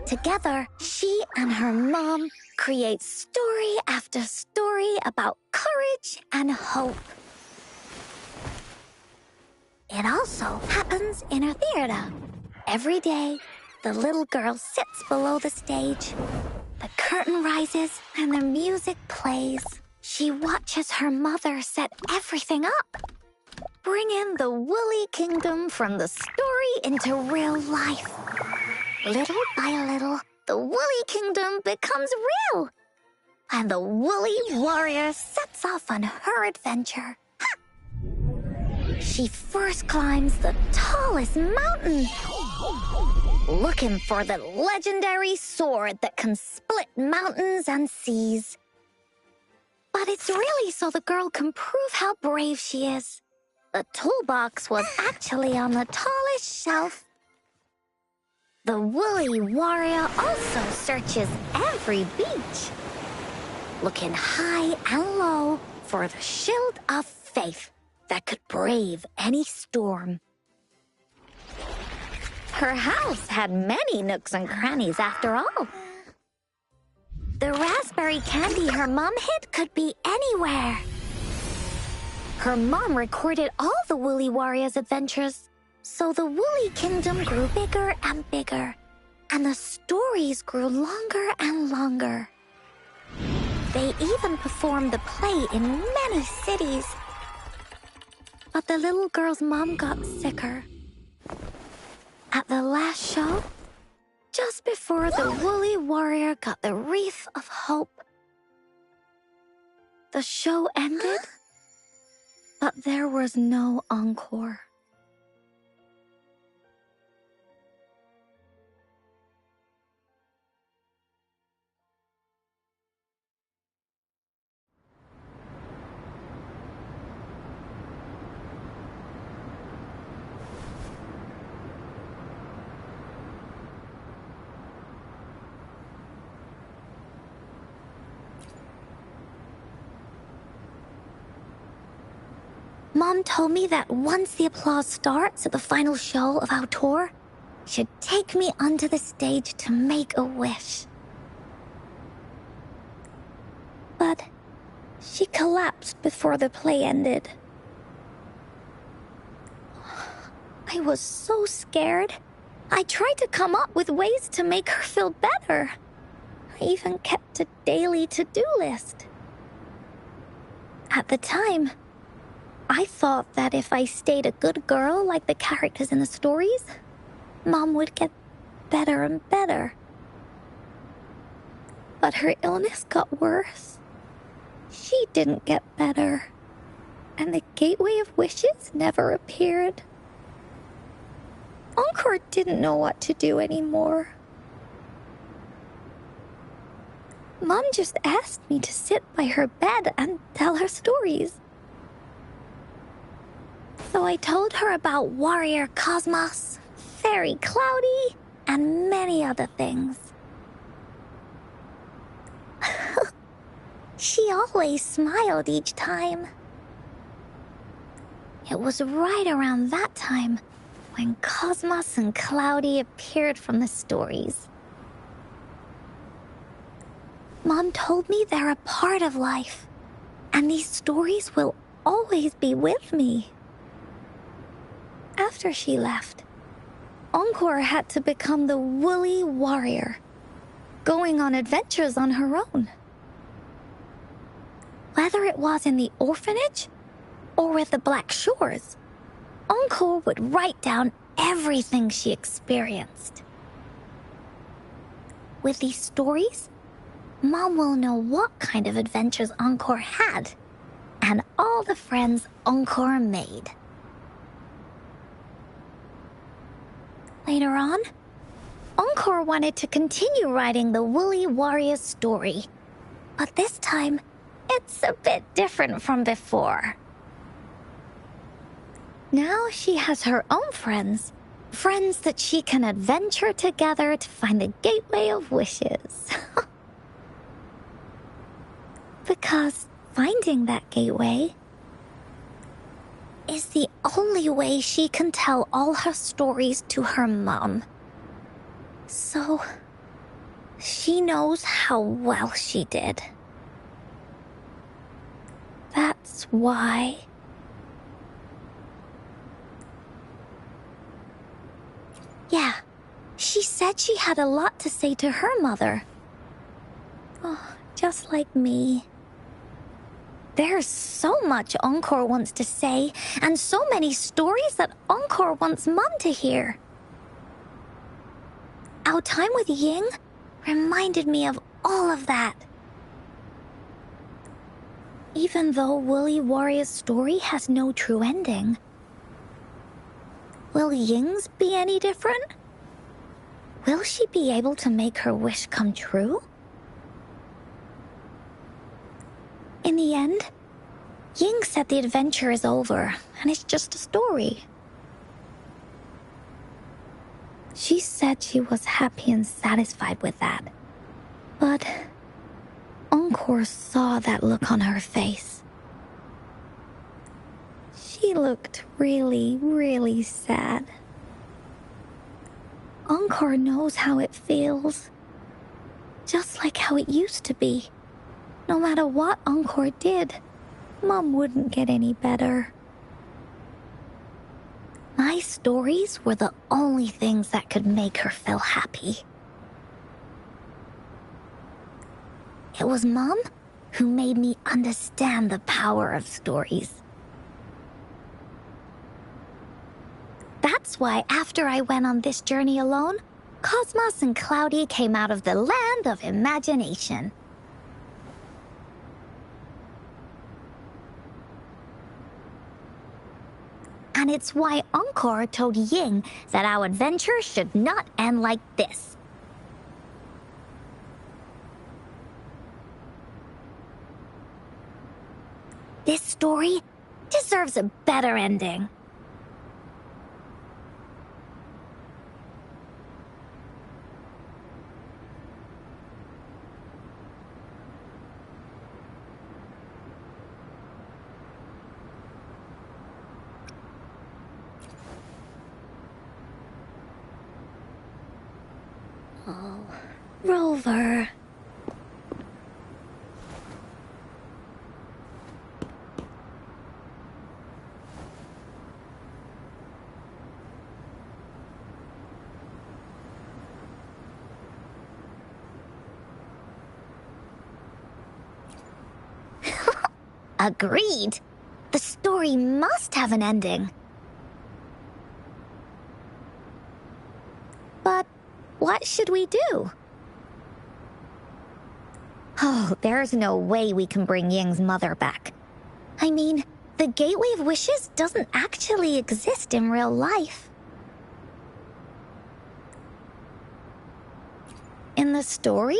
Together, she and her mom create story after story about courage and hope. It also happens in her theater. Every day, the little girl sits below the stage. The curtain rises and the music plays. She watches her mother set everything up, bringing the Woolly Kingdom from the story into real life. Little by little, the Woolly Kingdom becomes real, and the Woolly Warrior sets off on her adventure. She first climbs the tallest mountain, looking for the legendary sword that can split mountains and seas. But it's really so the girl can prove how brave she is. The toolbox was actually on the tallest shelf. The Woolly Warrior also searches every beach, looking high and low for the shield of faith that could brave any storm. Her house had many nooks and crannies after all. The raspberry candy her mom hid could be anywhere. Her mom recorded all the Woolly Warrior's adventures, so the Woolly Kingdom grew bigger and bigger, and the stories grew longer and longer. They even performed the play in many cities. But the little girl's mom got sicker. At the last show, just before the Woolly Warrior got the wreath of hope, the show ended, but there was no encore. Mom told me that once the applause starts at the final show of our tour, she'd take me onto the stage to make a wish. But she collapsed before the play ended. I was so scared. I tried to come up with ways to make her feel better. I even kept a daily to-do list. At the time, I thought that if I stayed a good girl like the characters in the stories, Mom would get better and better. But her illness got worse. She didn't get better, and the Gateway of Wishes never appeared. Encore didn't know what to do anymore. Mom just asked me to sit by her bed and tell her stories. So I told her about Warrior Cosmos, Fairy Cloudy, and many other things. She always smiled each time. It was right around that time when Cosmos and Cloudy appeared from the stories. Mom told me they're a part of life, and these stories will always be with me. After she left, Encore had to become the woolly warrior, going on adventures on her own. Whether it was in the orphanage or with the Black Shores, Encore would write down everything she experienced. With these stories, Mom will know what kind of adventures Encore had and all the friends Encore made. Later on, Encore wanted to continue writing the Woolly Warrior story, but this time, it's a bit different from before. Now she has her own friends that she can adventure together to find the Gateway of Wishes. Because finding that gateway is the only way she can tell all her stories to her mom. So, she knows how well she did. That's why. Yeah, she said she had a lot to say to her mother. Oh, just like me. There's so much Encore wants to say, and so many stories that Encore wants Mom to hear. Our time with Ying reminded me of all of that. Even though Woolly Warrior's story has no true ending, will Ying's be any different? Will she be able to make her wish come true? In the end, Ying said the adventure is over, and it's just a story. She said she was happy and satisfied with that. But Encore saw that look on her face. She looked really, really sad. Encore knows how it feels. Just like how it used to be. No matter what Encore did, Mom wouldn't get any better. My stories were the only things that could make her feel happy. It was Mom who made me understand the power of stories. That's why after I went on this journey alone, Cosmos and Cloudy came out of the land of imagination. And it's why Encore told Ying that our adventure should not end like this. This story deserves a better ending. Oh, Rover. Agreed. The story must have an ending. But what should we do? Oh, there's no way we can bring Ying's mother back. I mean, the Gateway of Wishes doesn't actually exist in real life. In the story?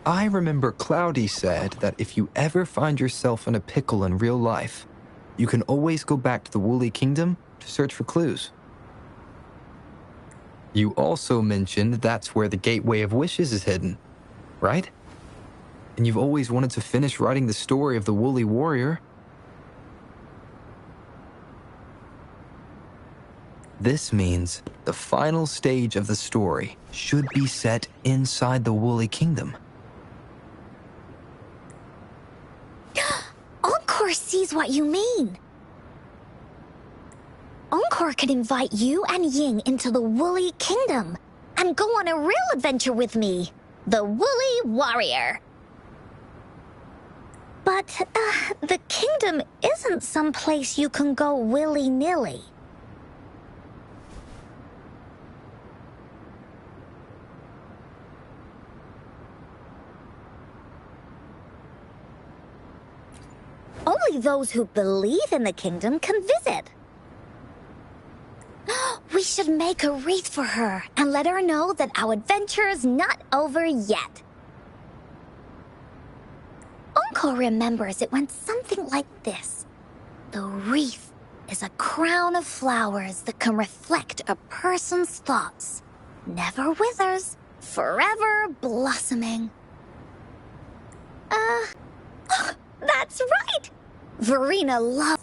I remember Cloudy said that if you ever find yourself in a pickle in real life, you can always go back to the Woolly Kingdom to search for clues. You also mentioned that's where the Gateway of Wishes is hidden, right? And you've always wanted to finish writing the story of the Woolly Warrior. This means the final stage of the story should be set inside the Woolly Kingdom. Encore sees what you mean. Encore could invite you and Ying into the Woolly Kingdom and go on a real adventure with me, the Woolly Warrior. But, the kingdom isn't some place you can go willy-nilly. Only those who believe in the kingdom can visit. We should make a wreath for her and let her know that our adventure is not over yet. Encore remembers it went something like this. The wreath is a crown of flowers that can reflect a person's thoughts. Never withers, forever blossoming. That's right! Verena loves...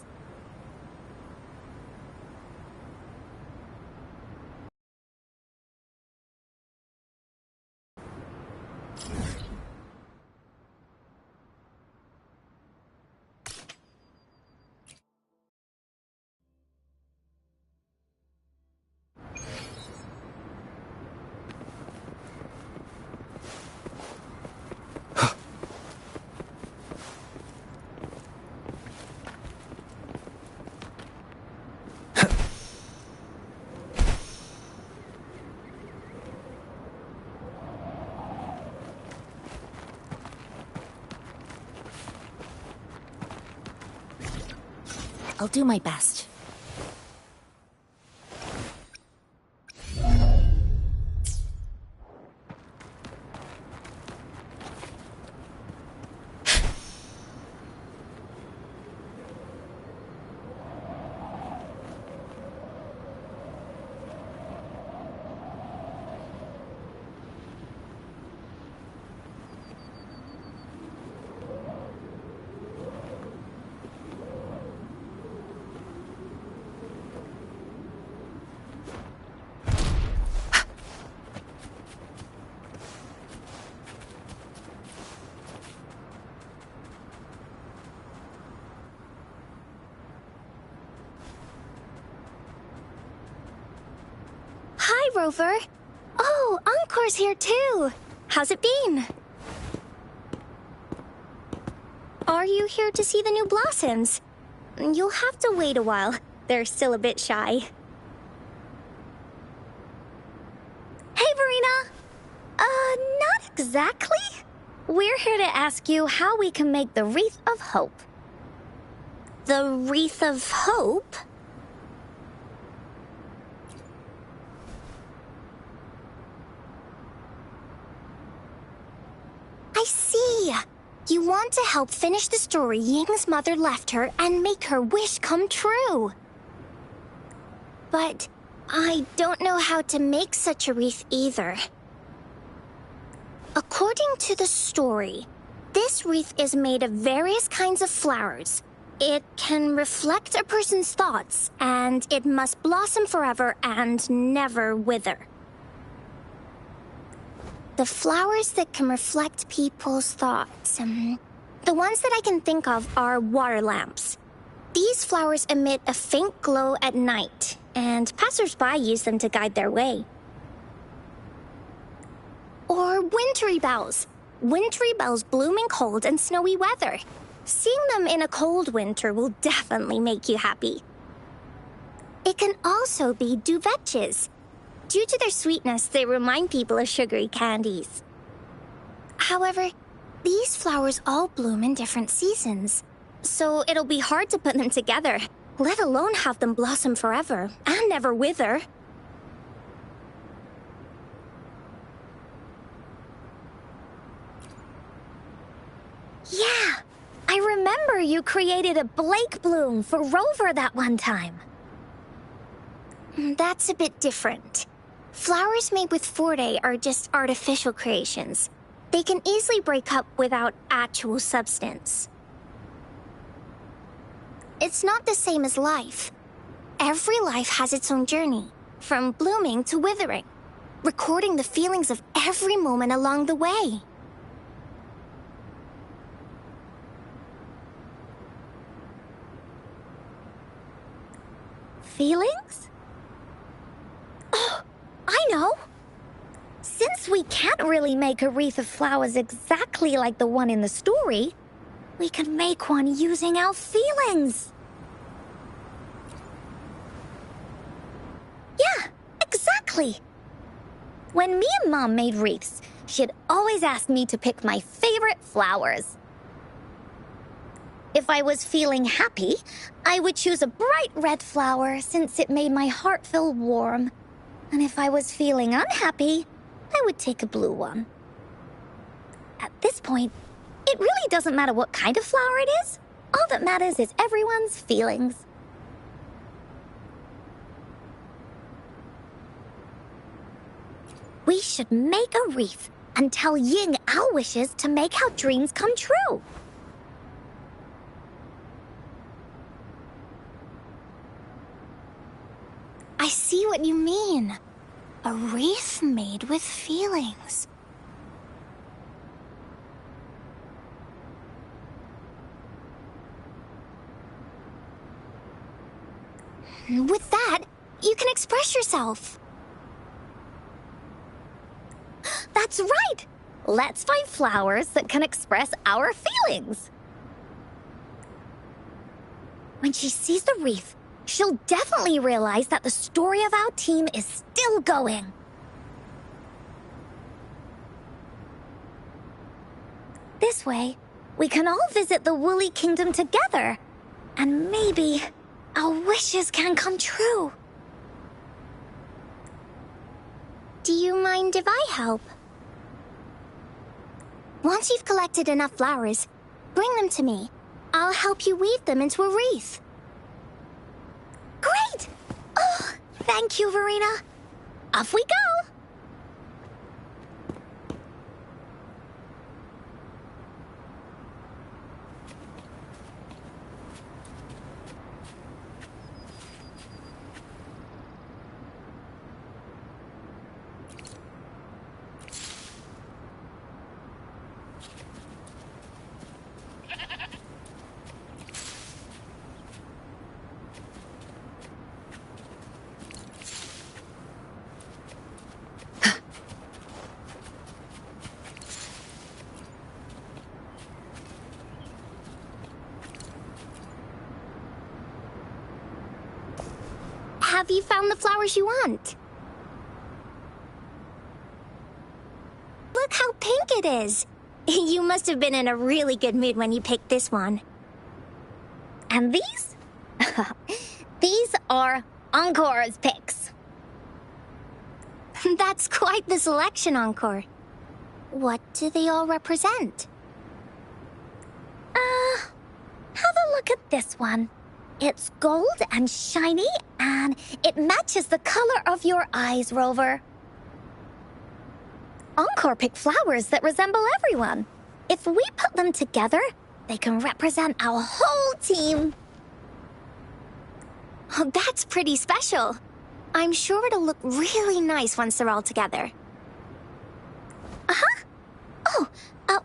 I'll do my best. Hi, Rover. Oh, Encore's here too. How's it been? Are you here to see the new blossoms? You'll have to wait a while. They're still a bit shy. Hey, Verena. Not exactly. We're here to ask you how we can make the Wreath of Hope. The Wreath of Hope? I see. You want to help finish the story Ying's mother left her and make her wish come true. But I don't know how to make such a wreath either. According to the story, this wreath is made of various kinds of flowers. It can reflect a person's thoughts, and it must blossom forever and never wither. The flowers that can reflect people's thoughts. The ones that I can think of are water lamps. These flowers emit a faint glow at night, and passersby use them to guide their way. Or wintry bells. Wintry bells bloom in cold and snowy weather. Seeing them in a cold winter will definitely make you happy. It can also be duvetches. Due to their sweetness, they remind people of sugary candies. However, these flowers all bloom in different seasons, so it'll be hard to put them together, let alone have them blossom forever and never wither. Yeah, I remember you created a Blake bloom for Rover that one time. That's a bit different. Flowers made with Forte are just artificial creations. They can easily break up without actual substance. It's not the same as life. Every life has its own journey, from blooming to withering, recording the feelings of every moment along the way. Feelings? Oh, I know! Since we can't really make a wreath of flowers exactly like the one in the story, we can make one using our feelings. Yeah, exactly. When me and Mom made wreaths, she'd always ask me to pick my favorite flowers. If I was feeling happy, I would choose a bright red flower since it made my heart feel warm. And if I was feeling unhappy, I would take a blue one. At this point, it really doesn't matter what kind of flower it is. All that matters is everyone's feelings. We should make a wreath and tell Ying our wishes to make our dreams come true. I see what you mean. A wreath made with feelings. With that, you can express yourself. That's right! Let's find flowers that can express our feelings. When she sees the wreath, she'll definitely realize that the story of our team is still going. This way, we can all visit the Woolly Kingdom together, and maybe our wishes can come true. Do you mind if I help? Once you've collected enough flowers, bring them to me. I'll help you weave them into a wreath. Great! Oh, thank you, Verena. Off we go! Have you found the flowers you want? Look how pink it is. You must have been in a really good mood when you picked this one. And these? These are Encore's picks. That's quite the selection, Encore. What do they all represent? Have a look at this one. It's gold and shiny, and it matches the color of your eyes, Rover. Encore picked flowers that resemble everyone. If we put them together, they can represent our whole team. Oh, that's pretty special. I'm sure it'll look really nice once they're all together.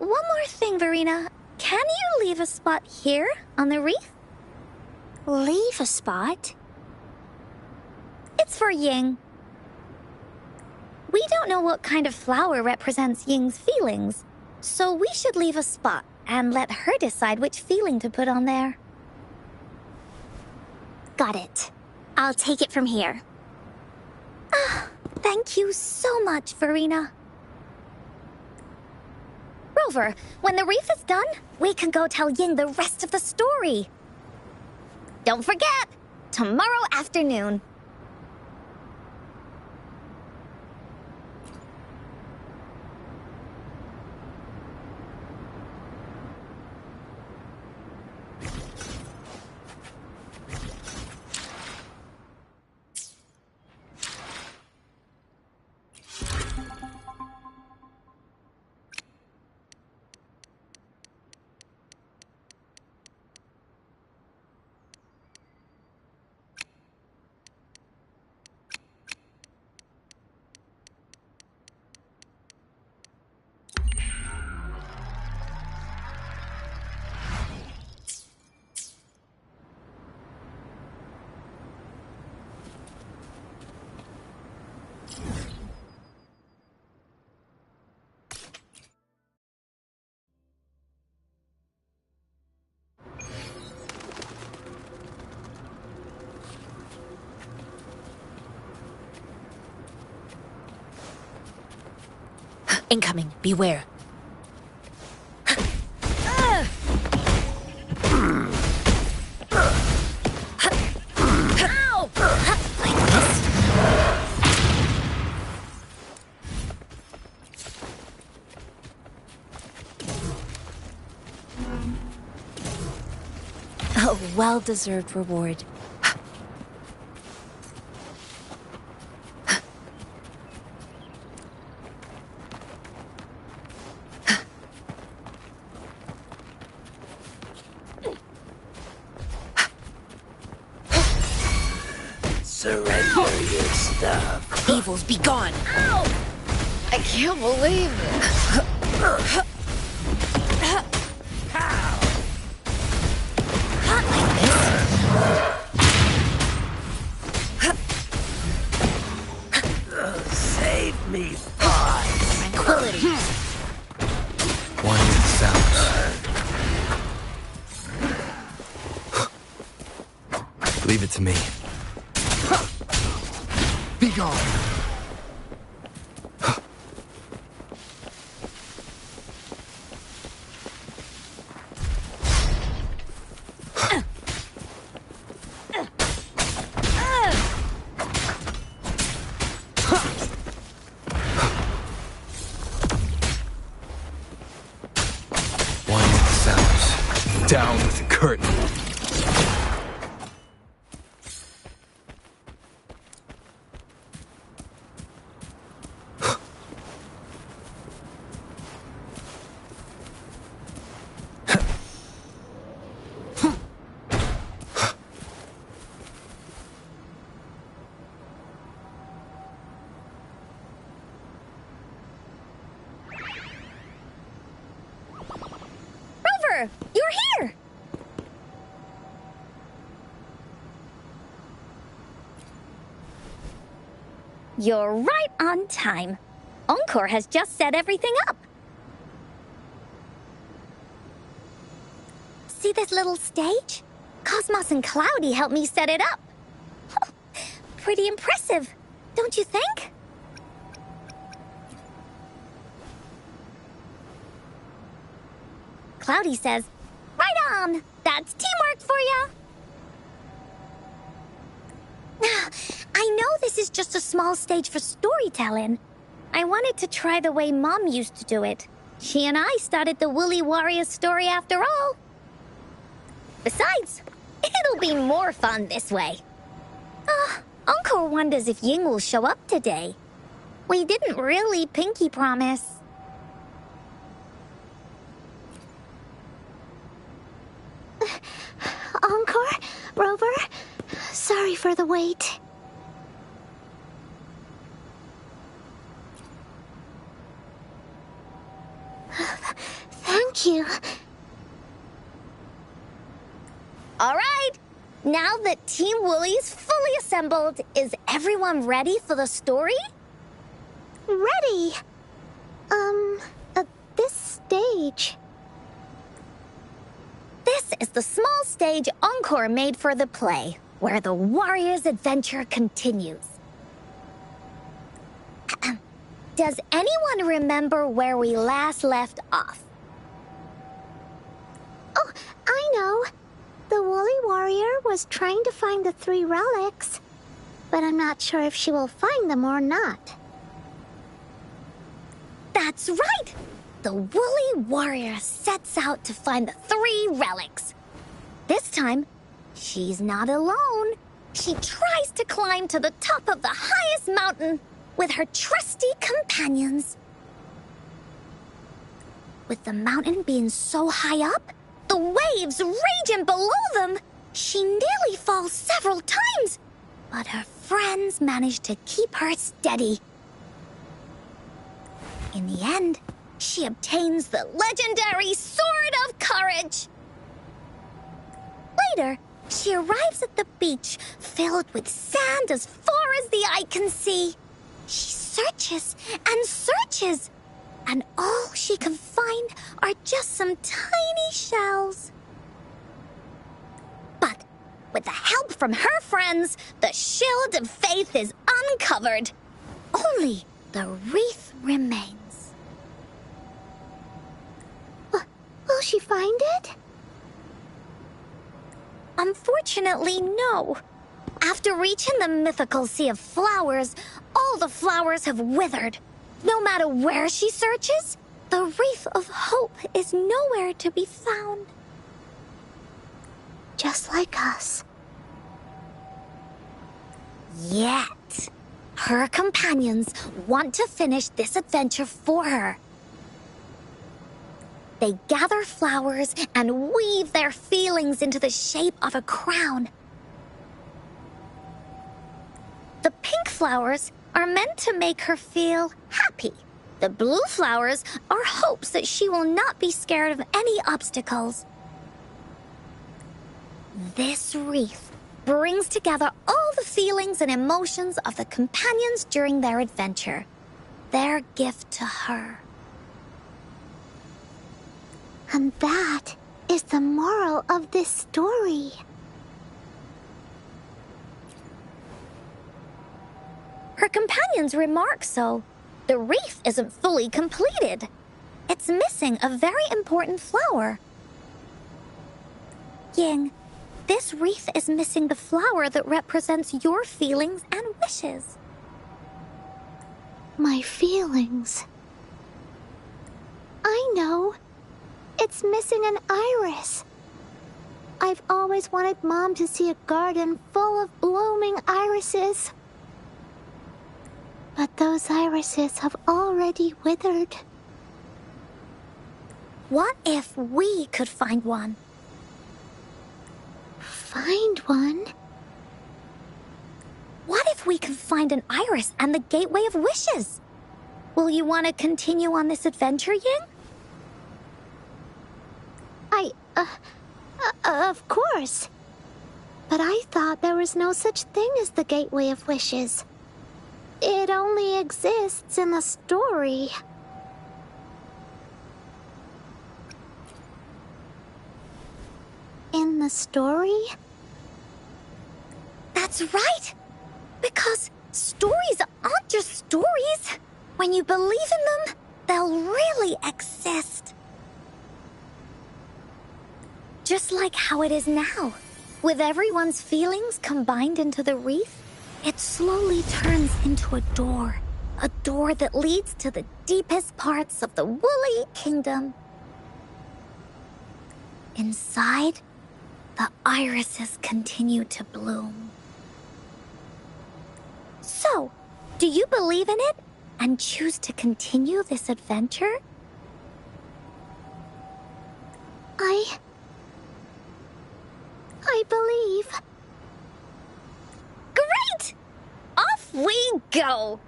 one more thing, Verena. Can you leave a spot here on the reef? Leave a spot? It's for Ying. We don't know what kind of flower represents Ying's feelings, so we should leave a spot and let her decide which feeling to put on there. Got it. I'll take it from here. Thank you so much, Verena. Rover, when the reef is done, we can go tell Ying the rest of the story. Don't forget, tomorrow afternoon. Incoming, beware. A well-deserved reward. Surrender your stuff. Evils be gone. Ow! I can't believe it. Save me, boss. Tranquility. One sounds. Leave it to me. Be gone. One sounds. Down with the curtain. Rover, you're here! You're right on time. Encore has just set everything up. See this little stage? Cosmos and Cloudy helped me set it up. Pretty impressive, don't you think? Cloudy says, right on! That's teamwork for ya! I know this is just a small stage for storytelling. I wanted to try the way Mom used to do it. She and I started the Woolly Warrior story after all. Besides, it'll be more fun this way. Encore wonders if Ying will show up today. We didn't really pinky promise. Encore? Rover? Sorry for the wait. Thank you. All right. Now that Team Woolly's fully assembled, is everyone ready for the story? Ready. At this stage. This is the small stage encore made for the play, where the warrior's adventure continues. Does anyone remember where we last left off? Oh, I know. The Woolly Warrior was trying to find the 3 relics, but I'm not sure if she will find them or not. That's right! The Woolly Warrior sets out to find the 3 relics. This time, she's not alone. She tries to climb to the top of the highest mountain with her trusty companions. With the mountain being so high up, the waves raging below them, she nearly falls several times, but her friends manage to keep her steady. In the end, she obtains the legendary Sword of Courage. Later, she arrives at the beach filled with sand as far as the eye can see. She searches and searches, and all she can find are just some tiny shells. But with the help from her friends, the shield of faith is uncovered. Only the wreath remains. Will she find it? Unfortunately, no. After reaching the mythical Sea of Flowers, all the flowers have withered. No matter where she searches, the Wreath of Hope is nowhere to be found. Just like us. Yet, her companions want to finish this adventure for her. They gather flowers and weave their feelings into the shape of a crown. The pink flowers are meant to make her feel happy. The blue flowers are hopes that she will not be scared of any obstacles. This wreath brings together all the feelings and emotions of the companions during their adventure. Their gift to her. And that is the moral of this story. Her companions remark so. The wreath isn't fully completed. It's missing a very important flower. Ying, this wreath is missing the flower that represents your feelings and wishes. My feelings. I know. It's missing an iris. I've always wanted Mom to see a garden full of blooming irises. But those irises have already withered. What if we could find one? Find one? What if we can find an iris and the gateway of wishes? Will you want to continue on this adventure, Ying? Of course. But I thought there was no such thing as the Gateway of Wishes. It only exists in the story. In the story? That's right! Because stories aren't just stories. When you believe in them, they'll really exist. Just like how it is now. With everyone's feelings combined into the wreath, it slowly turns into a door. A door that leads to the deepest parts of the Woolly Kingdom. Inside, the irises continue to bloom. So, do you believe in it and choose to continue this adventure? I believe. Great! Off we go!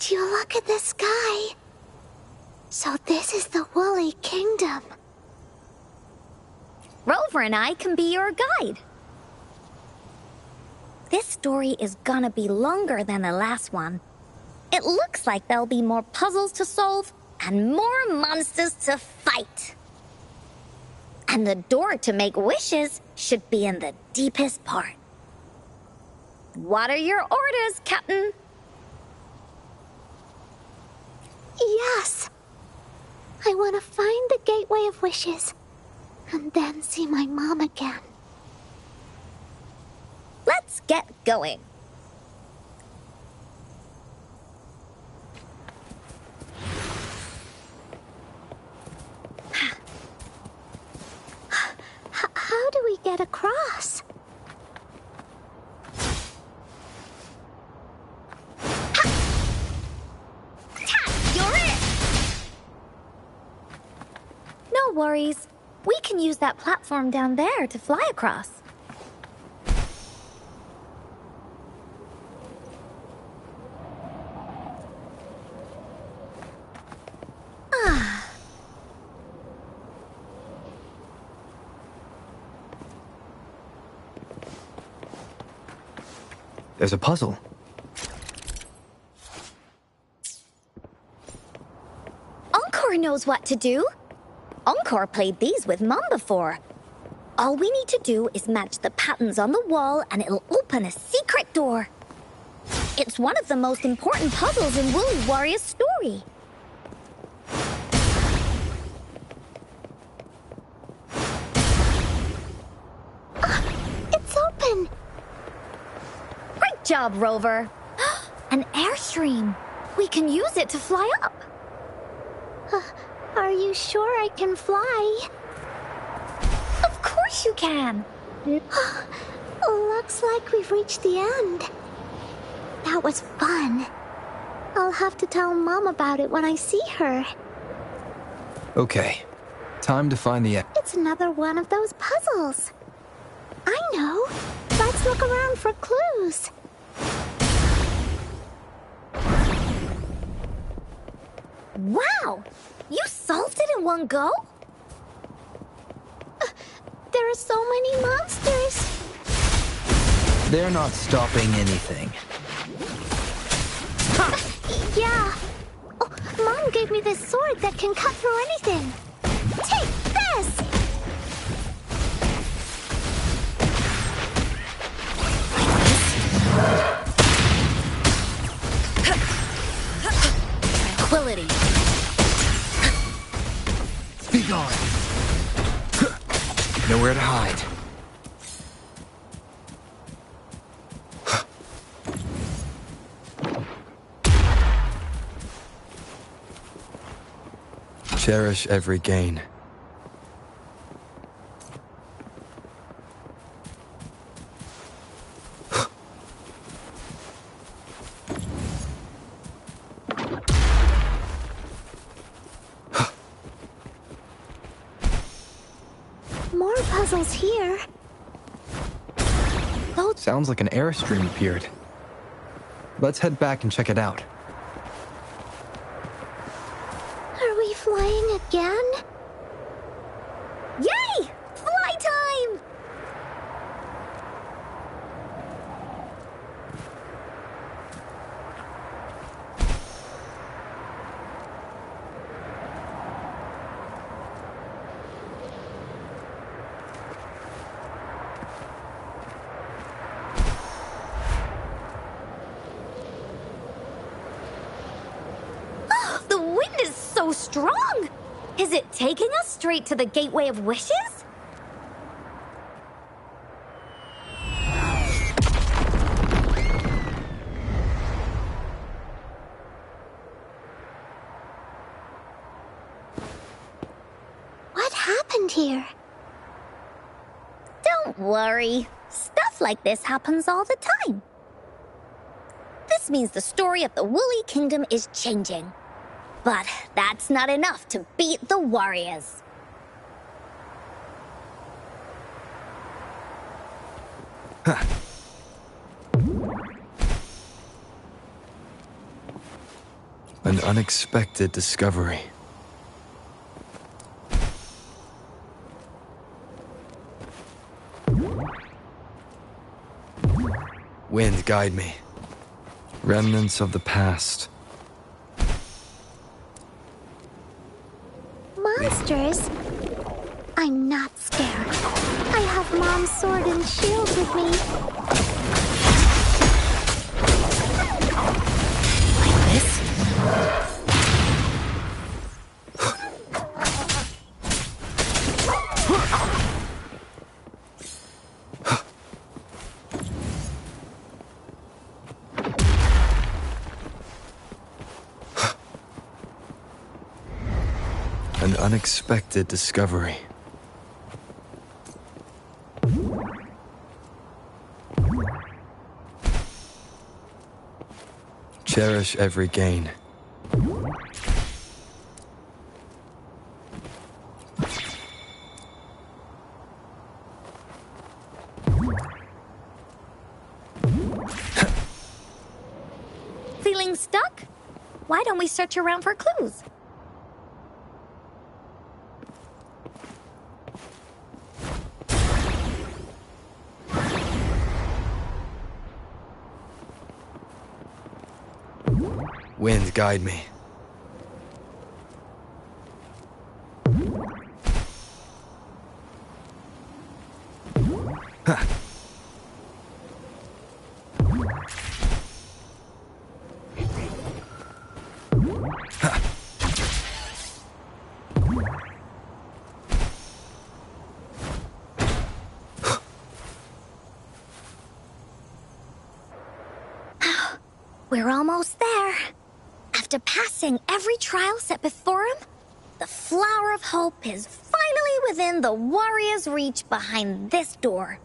Would you look at the sky? So this is the Woolly Kingdom. Rover and I can be your guide. This story is gonna be longer than the last one. It looks like there'll be more puzzles to solve and more monsters to fight. And the door to make wishes should be in the deepest part. What are your orders, Captain? Yes. I want to find the Gateway of Wishes and then see my mom again. Let's get going. How do we get across? You're it! No worries. We can use that platform down there to fly across. There's a puzzle. Encore knows what to do. Encore played these with Mom before. All we need to do is match the patterns on the wall and it'll open a secret door. It's one of the most important puzzles in Woolly Warrior's story. It's open. Great job, Rover. An airstream. We can use it to fly up. Are you sure I can fly? Of course you can. Looks like we've reached the end. That was fun. I'll have to tell Mom about it when I see her. Okay, time to find the... It's another one of those puzzles. I know. Let's look around for clues. Wow! You solved it in one go? There are so many monsters. They're not stopping anything. Yeah. Oh, Mom gave me this sword that can cut through anything. Take this! Tranquility. Be gone! Nowhere to hide. Cherish every gain. More puzzles here. Sounds like an airstream appeared. Let's head back and check it out. Are we flying again? Yay! Fly time! Oh, the wind is so strong! Is it taking us straight to the Gateway of Wishes? What happened here? Don't worry. Stuff like this happens all the time. This means the story of the Woolly Kingdom is changing. But that's not enough to beat the warriors. An unexpected discovery. Wind, guide me. Remnants of the past. Monsters? I'm not scared. I have Mom's sword and shield with me. Like this? An unexpected discovery. Cherish every gain. Feeling stuck? Why don't we search around for clues? Wind, guide me. Ha. Ha. We're almost there. After passing every trial set before him, the flower of hope is finally within the warrior's reach behind this door.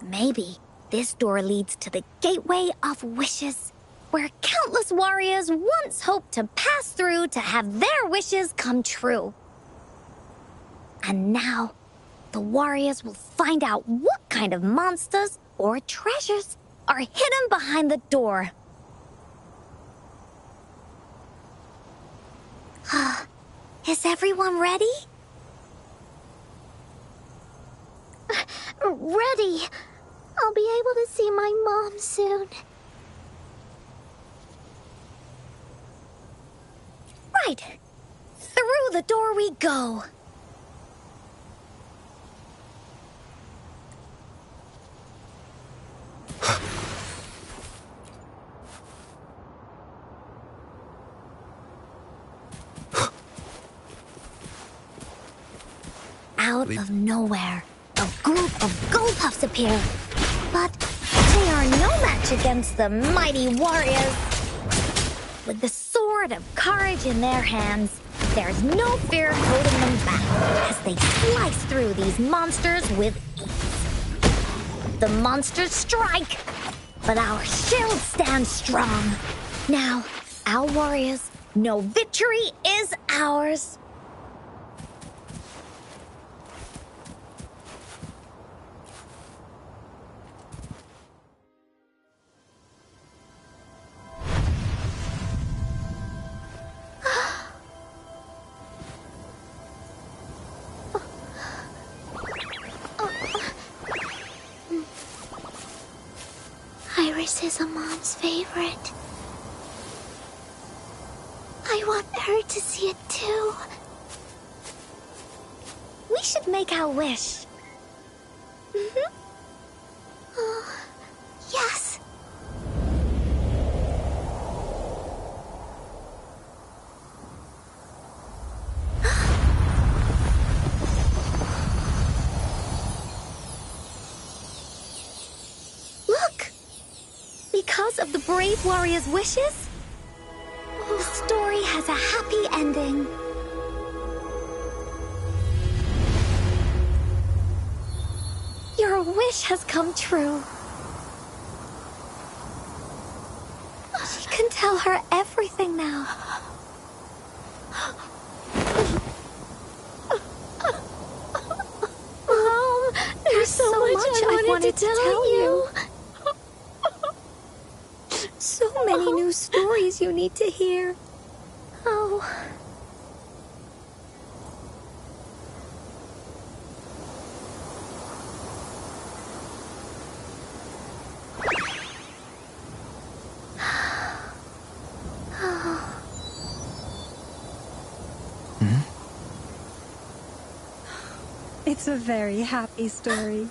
Maybe this door leads to the gateway of wishes, where countless warriors once hoped to pass through to have their wishes come true. And now, the warriors will find out what kind of monsters or treasures are hidden behind the door. Is everyone ready? Ready. I'll be able to see my mom soon. Right. Through the door we go. Out of nowhere, a group of Goldpuffs appear. But they are no match against the mighty warriors. With the sword of courage in their hands, there's no fear holding them back as they slice through these monsters with ease. The monsters strike, but our shield stands strong. Now, our warriors know victory is ours. Iris is a mom's favorite. I want her to see it too. We should make our wish. Yes. Look! Because of the brave warrior's wishes, the story has a happy ending. Your wish has come true. She can tell her everything now. Mom, there's so much I wanted to tell you. So many new stories you need to hear. Oh. It's a very happy story.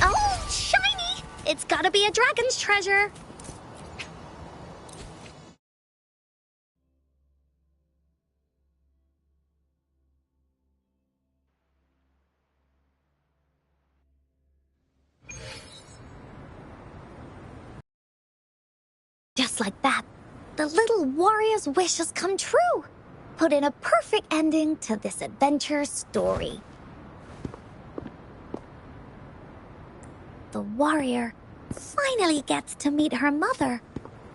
Oh, shiny! It's gotta be a dragon's treasure. Just like that, the little warrior's wish has come true. Put in a perfect ending to this adventure story. The warrior finally gets to meet her mother,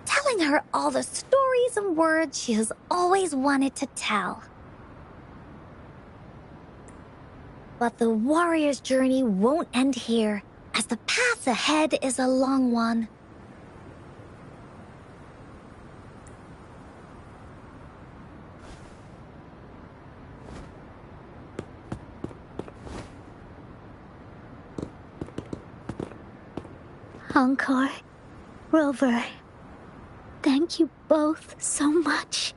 telling her all the stories and words she has always wanted to tell. But the warrior's journey won't end here, as the path ahead is a long one. Encore, Rover, thank you both so much.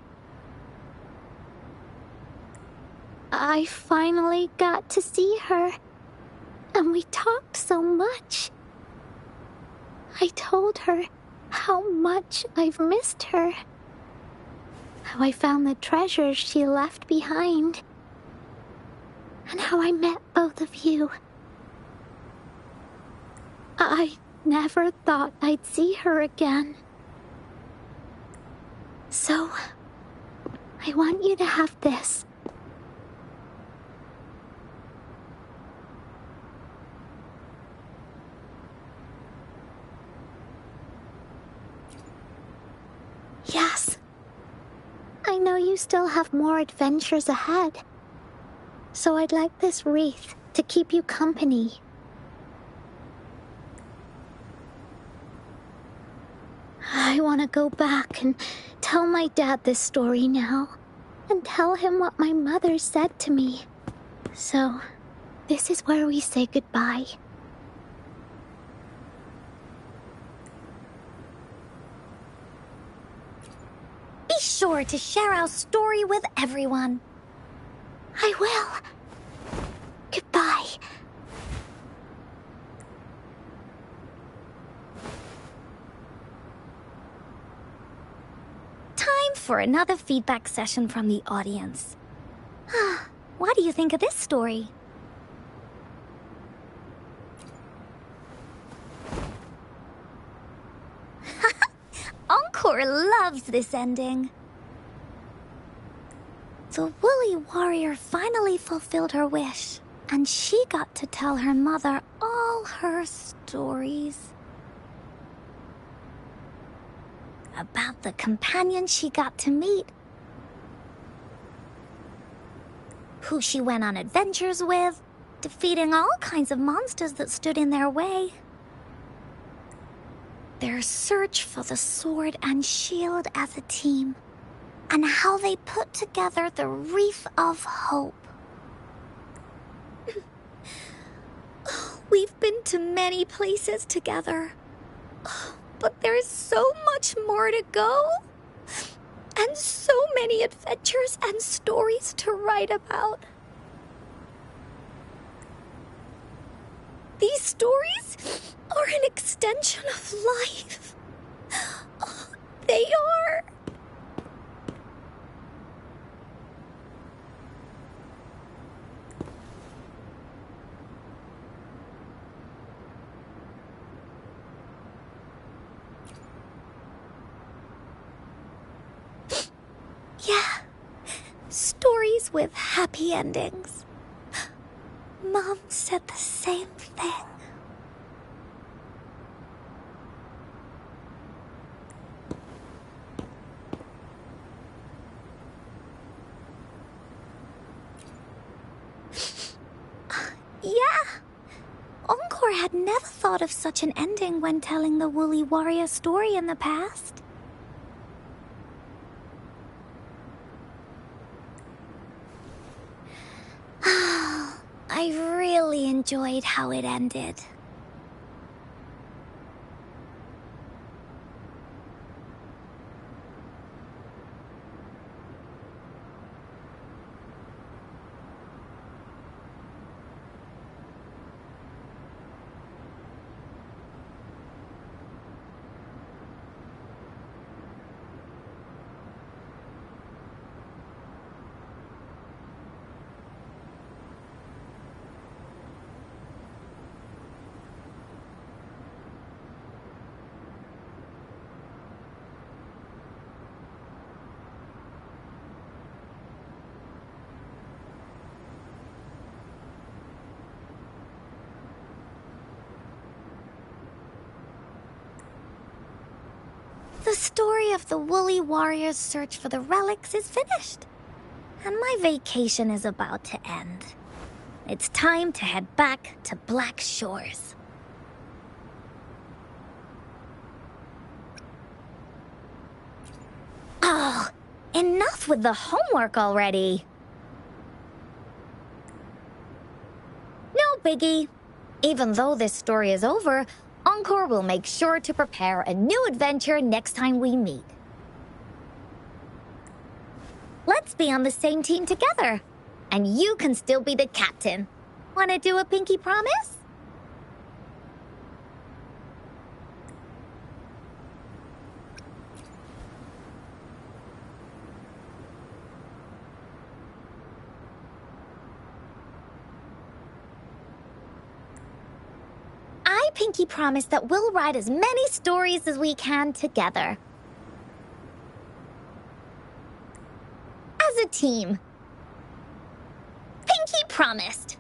I finally got to see her, and we talked so much. I told her how much I've missed her, how I found the treasures she left behind, and how I met both of you. I never thought I'd see her again. So, I want you to have this. Yes. I know you still have more adventures ahead. So I'd like this wreath to keep you company. I want to go back and tell my dad this story now, and tell him what my mother said to me. So, this is where we say goodbye. Be sure to share our story with everyone. I will. Goodbye. Time for another feedback session from the audience. What do you think of this story? Encore loves this ending. The woolly warrior finally fulfilled her wish, and she got to tell her mother all her stories. About the companion she got to meet, who she went on adventures with, defeating all kinds of monsters that stood in their way, their search for the sword and shield as a team, and how they put together the Wreath of Hope. We've been to many places together, but there's so much more to go, and so many adventures and stories to write about. These stories are an extension of life. They are. Yeah, stories with happy endings. Mom said the same thing. thought of such an ending when telling the Woolly Warrior story in the past. I really enjoyed how it ended. The story of the Woolly Warrior's search for the relics is finished, and my vacation is about to end. It's time to head back to Black Shores. Oh, enough with the homework already. No biggie. Even though this story is over, Encore will make sure to prepare a new adventure next time we meet. Let's be on the same team together. And you can still be the captain. Wanna do a pinky promise? I pinky promise that we'll write as many stories as we can together. As a team. Pinky promised.